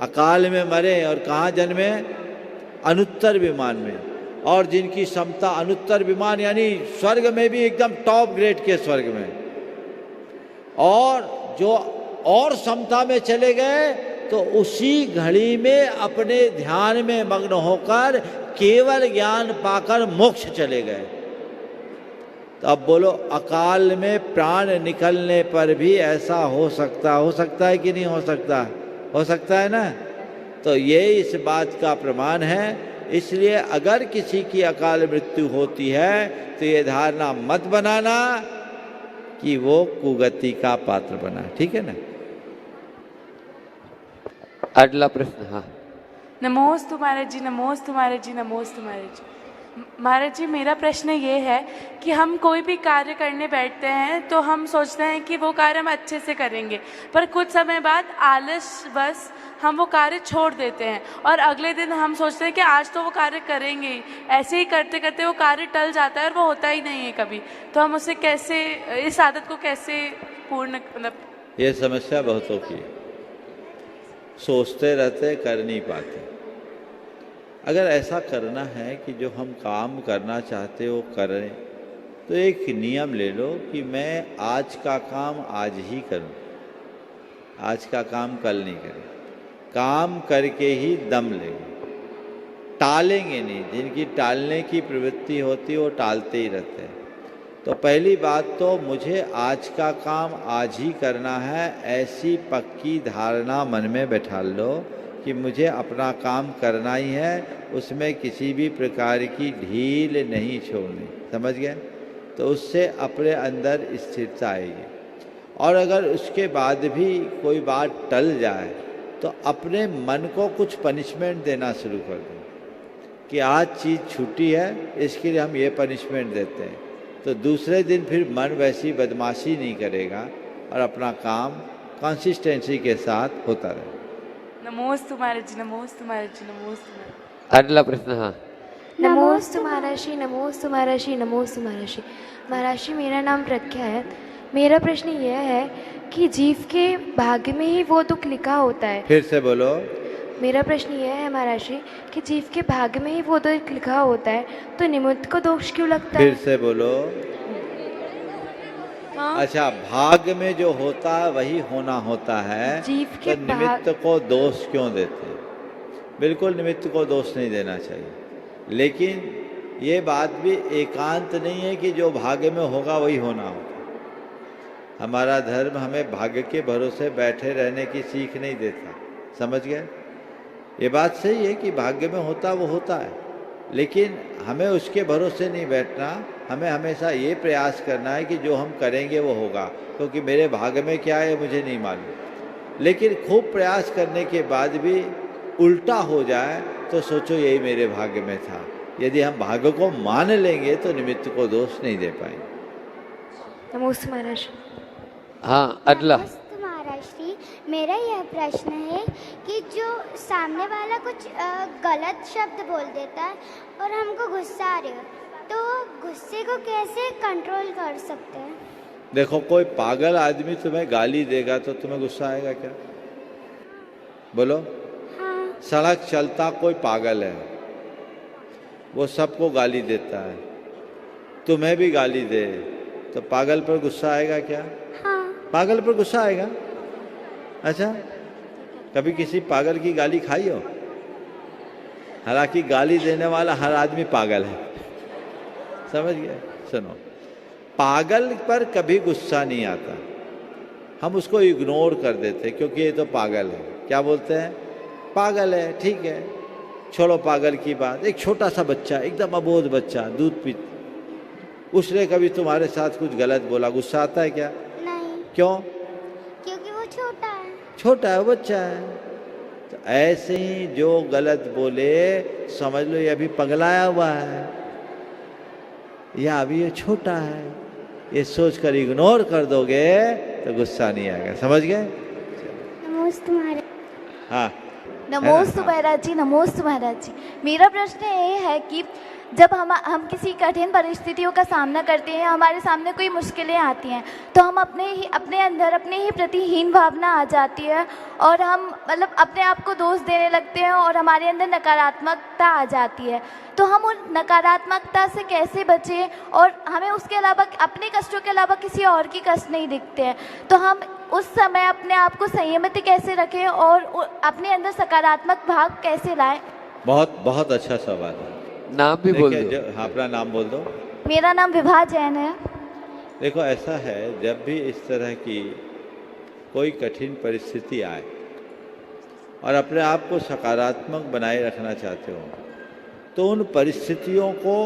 अकाल में मरे और कहाँ जन्मे? अनुत्तर विमान में। और जिनकी क्षमता, अनुत्तर विमान यानी स्वर्ग में भी एकदम टॉप ग्रेड के स्वर्ग में, और जो और क्षमता में चले गए तो उसी घड़ी में अपने ध्यान में मग्न होकर केवल ज्ञान पाकर मोक्ष चले गए। तो अब बोलो, अकाल में प्राण निकलने पर भी ऐसा हो सकता है कि नहीं हो सकता? हो सकता है ना। तो ये इस बात का प्रमाण है। इसलिए अगर किसी की अकाल मृत्यु होती है तो ये धारणा मत बनाना कि वो कुगति का पात्र बना, ठीक है ना। अगला प्रश्न। हाँ, नमोस्तु महाराज जी, नमोस्तु महाराज जी, नमोस्तु महाराज जी। महाराज जी, मेरा प्रश्न ये है कि हम कोई भी कार्य करने बैठते हैं तो हम सोचते हैं कि वो कार्य हम अच्छे से करेंगे, पर कुछ समय बाद आलस बस हम वो कार्य छोड़ देते हैं और अगले दिन हम सोचते हैं कि आज तो वो कार्य करेंगे ही। ऐसे ही करते करते वो कार्य टल जाता है और वो होता ही नहीं है कभी। तो हम उसे कैसे, इस आदत को कैसे पूर्ण मतलब ये समस्या बहुतों की है, सोचते रहते कर नहीं पाते। अगर ऐसा करना है कि जो हम काम करना चाहते हो करें, तो एक नियम ले लो कि मैं आज का काम आज ही करूं, आज का काम कल नहीं करें। काम करके ही दम लेंगे, टालेंगे नहीं। जिनकी टालने की प्रवृत्ति होती है वो टालते ही रहते हैं। तो पहली बात तो मुझे आज का काम आज ही करना है, ऐसी पक्की धारणा मन में बैठा लो कि मुझे अपना काम करना ही है, उसमें किसी भी प्रकार की ढील नहीं छोड़नी। समझ गए? तो उससे अपने अंदर स्थिरता आएगी। और अगर उसके बाद भी कोई बात टल जाए तो अपने मन को कुछ पनिशमेंट देना शुरू कर दो कि आज चीज़ छूटी है, इसके लिए हम ये पनिशमेंट देते हैं। तो दूसरे दिन फिर मन वैसी बदमाशी नहीं करेगा और अपना काम कंसिस्टेंसी के साथ होता रहे। नमोस्तु महाराज जी, नमोस्तु महाराज जी, नमोस्तु महाराज। अगला प्रश्न। हाँ, नमोस्तु महाराज, नमोस्तु महाराज, नमोस्तु महाराज। महाराज, मेरा नाम प्रज्ञा है। मेरा प्रश्न यह है कि जीव के भाग्य में ही वो दुख लिखा होता है। फिर से बोलो। मेरा प्रश्न यह है महाराज कि जीव के भाग्य में ही वो दुख लिखा होता है, तो निमित्त को दोष क्यों लगता है? फिर से बोलो। अच्छा, भाग्य में जो होता है वही होना होता है, जीव के तो निमित्त को दोष क्यों देते हैं? बिल्कुल निमित्त को दोष नहीं देना चाहिए। लेकिन ये बात भी एकांत नहीं है कि जो भाग्य में होगा वही होना होगा। हमारा धर्म हमें भाग्य के भरोसे बैठे रहने की सीख नहीं देता। समझ गए? ये बात सही है कि भाग्य में होता वो होता है, लेकिन हमें उसके भरोसे नहीं बैठना। हमें हमेशा ये प्रयास करना है कि जो हम करेंगे वो होगा, क्योंकि मेरे भाग्य में क्या है मुझे नहीं मालूम। लेकिन खूब प्रयास करने के बाद भी उल्टा हो जाए तो सोचो यही मेरे भाग्य में था। यदि हम भाग्य को मान लेंगे तो निमित्त को दोष नहीं दे पाएंगे। नमोस्तु महाराज। हाँ, अगला। नमस्ते महाराज जी, मेरा यह प्रश्न है कि जो सामने वाला कुछ गलत शब्द बोल देता है और हमको गुस्सा आ रहा है, तो गुस्से को कैसे कंट्रोल कर सकते हैं? देखो, कोई पागल आदमी तुम्हें गाली देगा तो तुम्हें गुस्सा आएगा क्या? बोलो। हाँ। सड़क चलता कोई पागल है, वो सबको गाली देता है, तुम्हें भी गाली दे तो पागल पर गुस्सा आएगा क्या? हाँ। पागल पर गुस्सा आएगा। अच्छा, कभी किसी पागल की गाली खाई हो? हालांकि गाली देने वाला हर आदमी पागल है। समझ गए? सुनो, पागल पर कभी गुस्सा नहीं आता, हम उसको इग्नोर कर देते क्योंकि ये तो पागल है। क्या बोलते हैं? पागल है, ठीक है, छोड़ो पागल की बात। एक छोटा सा बच्चा, एकदम अबोध बच्चा, दूध पी, उसने कभी तुम्हारे साथ कुछ गलत बोला, गुस्सा आता है क्या? नहीं। क्यों? क्योंकि वो छोटा है। छोटा है, बच्चा है। तो ऐसे ही जो गलत बोले समझ लो ये अभी पगलाया हुआ है या अभी ये छोटा है, ये सोचकर इग्नोर कर दोगे तो गुस्सा नहीं आएगा। समझ गए? नमस्ते महाराज। हाँ, नमोस्तु महाराज जी, नमोस्तु महाराज जी। मेरा प्रश्न ये है कि जब हम किसी कठिन परिस्थितियों का सामना करते हैं, हमारे सामने कोई मुश्किलें आती हैं, तो हम अपने अंदर अपने ही प्रति हीन भावना आ जाती है और हम मतलब अपने आप को दोष देने लगते हैं और हमारे अंदर नकारात्मकता आ जाती है। तो हम उन नकारात्मकता से कैसे बचें और हमें उसके अलावा अपने कष्टों के अलावा किसी और की कष्ट नहीं दिखते हैं, तो हम उस समय अपने आप को संयमित कैसे रखें और अपने अंदर सकारात्मक भाव कैसे लाएं? बहुत बहुत अच्छा सवाल है। नाम भी बोल दो। हाँ, अपना नाम बोल दो। मेरा नाम विभा जैन है। देखो, ऐसा है, जब भी इस तरह की कोई कठिन परिस्थिति आए और अपने आप को सकारात्मक बनाए रखना चाहते हो, तो उन परिस्थितियों को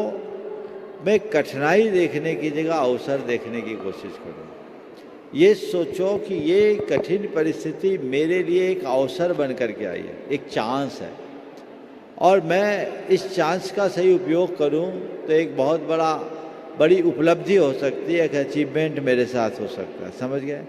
में कठिनाई देखने की जगह अवसर देखने की कोशिश करो। ये सोचो कि ये कठिन परिस्थिति मेरे लिए एक अवसर बन करके आई है, एक चांस है, और मैं इस चांस का सही उपयोग करूं तो एक बहुत बड़ी उपलब्धि हो सकती है, एक अचीवमेंट मेरे साथ हो सकता है। समझ गए?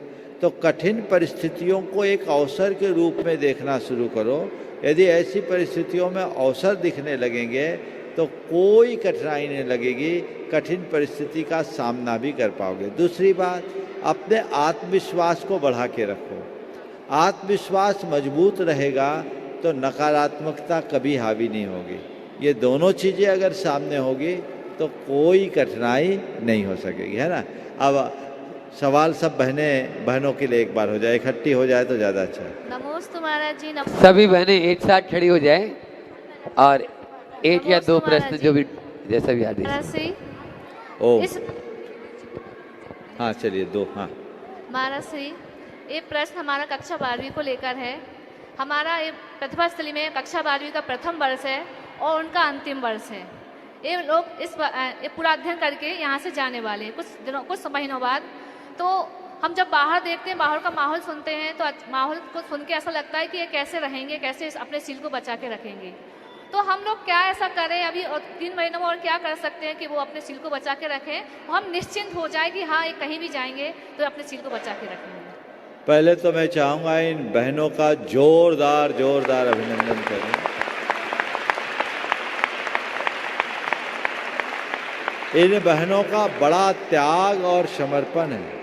तो कठिन परिस्थितियों को एक अवसर के रूप में देखना शुरू करो। यदि ऐसी परिस्थितियों में अवसर दिखने लगेंगे तो कोई कठिनाई नहीं लगेगी, कठिन परिस्थिति का सामना भी कर पाओगे। दूसरी बात, अपने आत्मविश्वास को बढ़ा के रखो। आत्मविश्वास मजबूत रहेगा तो नकारात्मकता कभी हावी नहीं होगी। ये दोनों चीज़ें अगर सामने होगी तो कोई कठिनाई नहीं हो सकेगी, है ना। अब सवाल सब बहनों के लिए एक बार हो जाए, इकट्ठी हो जाए तो ज़्यादा अच्छा है। नमोस्तु महाराज जी। सभी बहनें एक साथ खड़ी हो जाए और एक या दो प्रश्न जो भी जैसा भी आदेश। ओ हाँ चलिए दो। हाँ महाराज श्री, ये प्रश्न हमारा कक्षा 12वीं को लेकर है। हमारा ये प्रतिभा स्थली में कक्षा 12वीं का प्रथम वर्ष है और उनका अंतिम वर्ष है। ये लोग ये पूरा अध्ययन करके यहाँ से जाने वाले हैं कुछ महीनों बाद। तो हम जब बाहर देखते हैं, बाहर का माहौल सुनते हैं, तो माहौल को सुन के ऐसा लगता है कि ये कैसे रहेंगे, कैसे अपने सील को बचा के रखेंगे। तो हम लोग क्या ऐसा करें अभी और 3 महीनों में, और क्या कर सकते हैं कि वो अपने सील को बचा के रखें और हम निश्चिंत हो जाए कि हाँ ये कहीं भी जाएंगे तो अपने सील को बचा के रखेंगे। पहले तो मैं चाहूँगा इन बहनों का जोरदार अभिनंदन करें। इन बहनों का बड़ा त्याग और समर्पण है।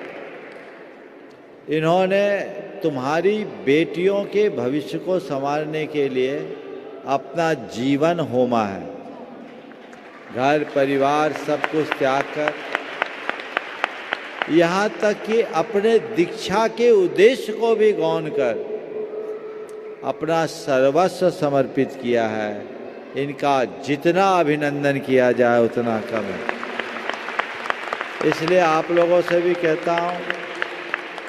इन्होंने तुम्हारी बेटियों के भविष्य को संवारने के लिए अपना जीवन होमा है। घर परिवार सब कुछ त्याग कर, यहाँ तक कि अपने दीक्षा के उद्देश्य को भी गौण कर अपना सर्वस्व समर्पित किया है। इनका जितना अभिनंदन किया जाए उतना कम है। इसलिए आप लोगों से भी कहता हूँ,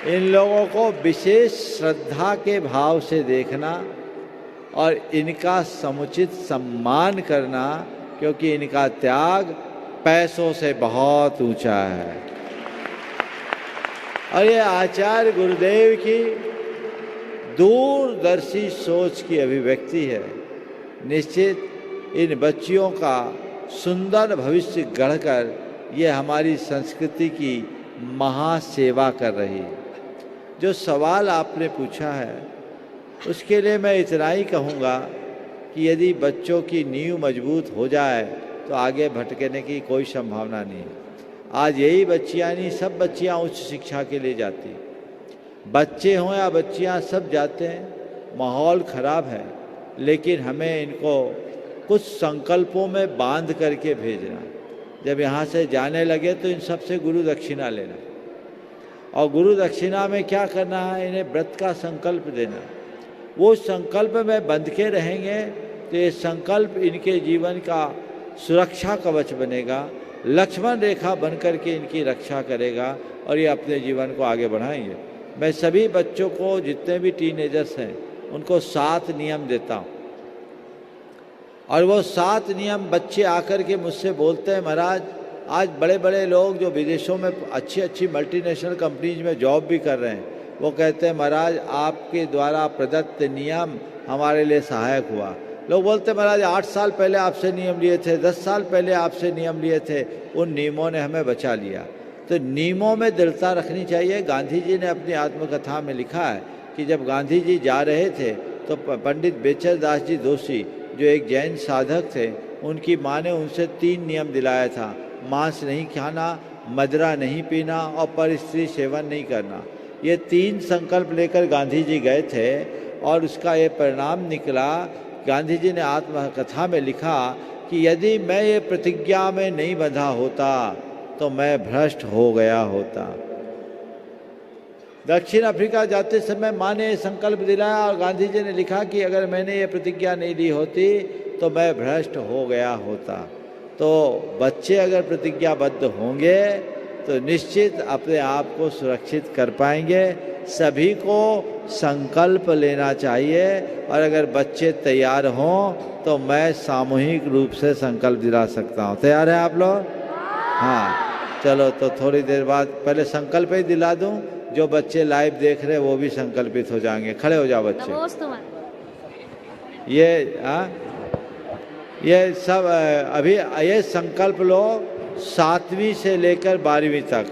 इन लोगों को विशेष श्रद्धा के भाव से देखना और इनका समुचित सम्मान करना, क्योंकि इनका त्याग पैसों से बहुत ऊंचा है। और ये आचार्य गुरुदेव की दूरदर्शी सोच की अभिव्यक्ति है। निश्चित इन बच्चियों का सुंदर भविष्य गढ़कर ये हमारी संस्कृति की महासेवा कर रही है। जो सवाल आपने पूछा है उसके लिए मैं इतना ही कहूँगा कि यदि बच्चों की नींव मजबूत हो जाए तो आगे भटकने की कोई संभावना नहीं है। आज यही बच्चियाँ नहीं, सब बच्चियाँ उच्च शिक्षा के लिए जाती, बच्चे हों या बच्चियाँ सब जाते हैं। माहौल ख़राब है, लेकिन हमें इनको कुछ संकल्पों में बांध करके भेजना। जब यहाँ से जाने लगे तो इन सबसे गुरु दक्षिणा लेना, और गुरु दक्षिणा में क्या करना है, इन्हें व्रत का संकल्प देना। वो संकल्प में बंध के रहेंगे तो ये संकल्प इनके जीवन का सुरक्षा कवच बनेगा, लक्ष्मण रेखा बन करके इनकी रक्षा करेगा और ये अपने जीवन को आगे बढ़ाएंगे। मैं सभी बच्चों को, जितने भी टीनेजर्स हैं, उनको 7 नियम देता हूँ, और वो 7 नियम बच्चे आकर के मुझसे बोलते हैं, महाराज आज बड़े बड़े लोग जो विदेशों में अच्छी मल्टीनेशनल कंपनीज में जॉब भी कर रहे हैं, वो कहते हैं महाराज आपके द्वारा प्रदत्त नियम हमारे लिए सहायक हुआ। लोग बोलते हैं महाराज 8 साल पहले आपसे नियम लिए थे, 10 साल पहले आपसे नियम लिए थे, उन नियमों ने हमें बचा लिया। तो नियमों में दृढ़ता रखनी चाहिए। गांधी जी ने अपनी आत्मकथा में लिखा है कि जब गांधी जी जा रहे थे तो पंडित बेचर दास जी दोषी, जो एक जैन साधक थे, उनकी माँ ने उनसे 3 नियम दिलाया था। मांस नहीं खाना, मदिरा नहीं पीना और पर स्त्री सेवन नहीं करना। ये 3 संकल्प लेकर गांधी जी गए थे और उसका ये परिणाम निकला। गांधी जी ने आत्मकथा में लिखा कि यदि मैं ये प्रतिज्ञा में नहीं बंधा होता तो मैं भ्रष्ट हो गया होता। दक्षिण अफ्रीका जाते समय माँ ने संकल्प दिलाया और गांधी जी ने लिखा कि अगर मैंने ये प्रतिज्ञा नहीं ली होती तो मैं भ्रष्ट हो गया होता। तो बच्चे अगर प्रतिज्ञाबद्ध होंगे तो निश्चित अपने आप को सुरक्षित कर पाएंगे। सभी को संकल्प लेना चाहिए, और अगर बच्चे तैयार हों तो मैं सामूहिक रूप से संकल्प दिला सकता हूँ। तैयार है आप लोग? हाँ, चलो तो थोड़ी देर बाद पहले संकल्प ही दिला दूँ। जो बच्चे लाइव देख रहे हैं वो भी संकल्पित हो जाएंगे। खड़े हो जाओ बच्चे। ये सब अभी ये संकल्प लो। 7वीं से लेकर 12वीं तक,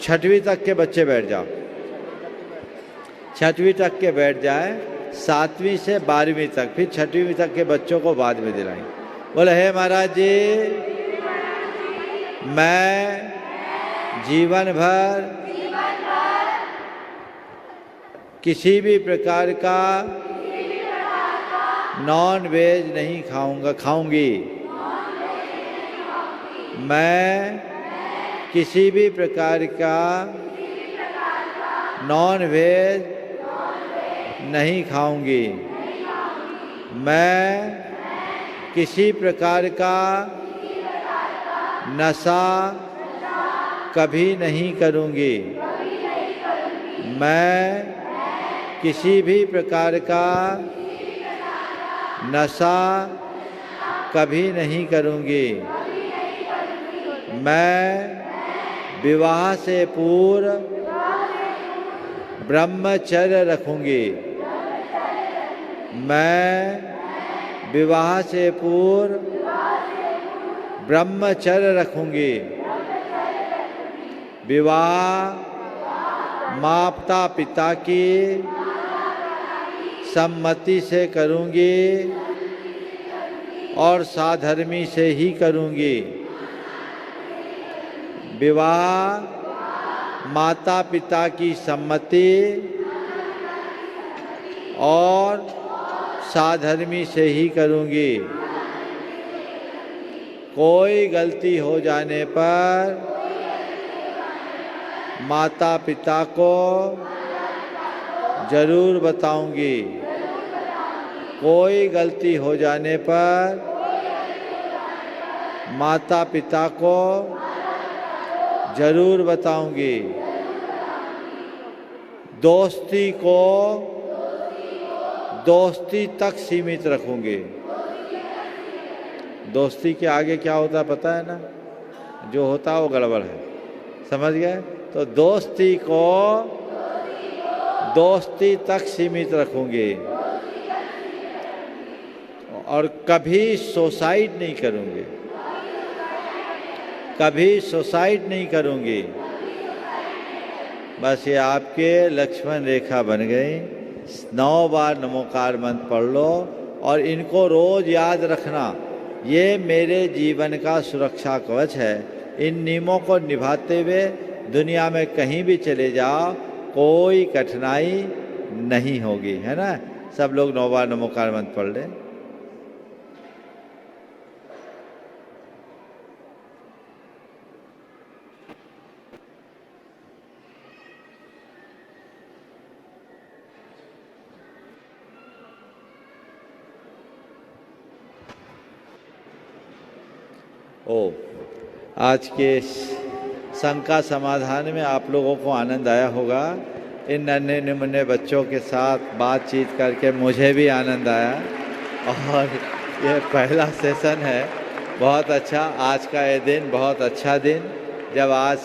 6वीं तक के बच्चे बैठ जाओ। 6वीं तक के बैठ जाए, 7वीं से 12वीं तक, फिर 6वीं तक के बच्चों को बाद में दिलाएंगे। बोले हे महाराज जी, मैं जीवन भर किसी भी प्रकार का नॉन वेज नहीं खाऊंगी। मैं किसी भी प्रकार का नॉन वेज नहीं खाऊंगी। मैं किसी प्रकार का नशा कभी नहीं करूंगी। मैं किसी भी प्रकार का नशा कभी नहीं करूंगी। मैं विवाह से पूर्व ब्रह्मचर्य रखूंगी। मैं विवाह से पूर्व ब्रह्मचर्य रखूंगी। विवाह माता पिता की सम्मति से करूंगी और साधर्मी से ही करूंगी। विवाह माता पिता की सम्मति और साधर्मी से ही करूंगी। कोई गलती हो जाने पर माता पिता को जरूर बताऊंगी। कोई गलती हो जाने पर माता पिता को जरूर बताऊंगी। दोस्ती को दोस्ती तक सीमित रखूंगी। दोस्ती के आगे क्या होता है पता है ना? जो होता है वो गड़बड़ है, समझ गए? तो दोस्ती को दोस्ती तक सीमित रखूंगी और कभी सुसाइड नहीं करूंगी। कभी सुसाइड नहीं करूंगी। बस ये आपके लक्ष्मण रेखा बन गई। 9 बार नमोकार मंत्र पढ़ लो और इनको रोज याद रखना। ये मेरे जीवन का सुरक्षा कवच है। इन नियमों को निभाते हुए दुनिया में कहीं भी चले जाओ, कोई कठिनाई नहीं होगी, है ना? सब लोग 9 बार नमोकार मंत्र पढ़ लें। आज के शंका समाधान में आप लोगों को आनंद आया होगा। इन नन्हे मुन्ने बच्चों के साथ बातचीत करके मुझे भी आनंद आया और ये पहला सेशन है। बहुत अच्छा। आज का ये दिन बहुत अच्छा दिन, जब आज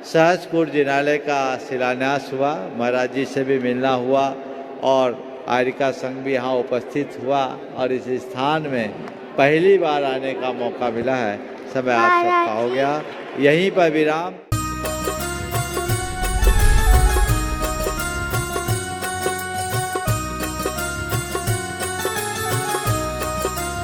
सहजकूट जिनालय का शिलान्यास हुआ, महाराज जी से भी मिलना हुआ और आर्यिका संघ भी यहाँ उपस्थित हुआ और इस स्थान में पहली बार आने का मौका मिला है। समय आप सबका हो गया। यहीं पर विराम।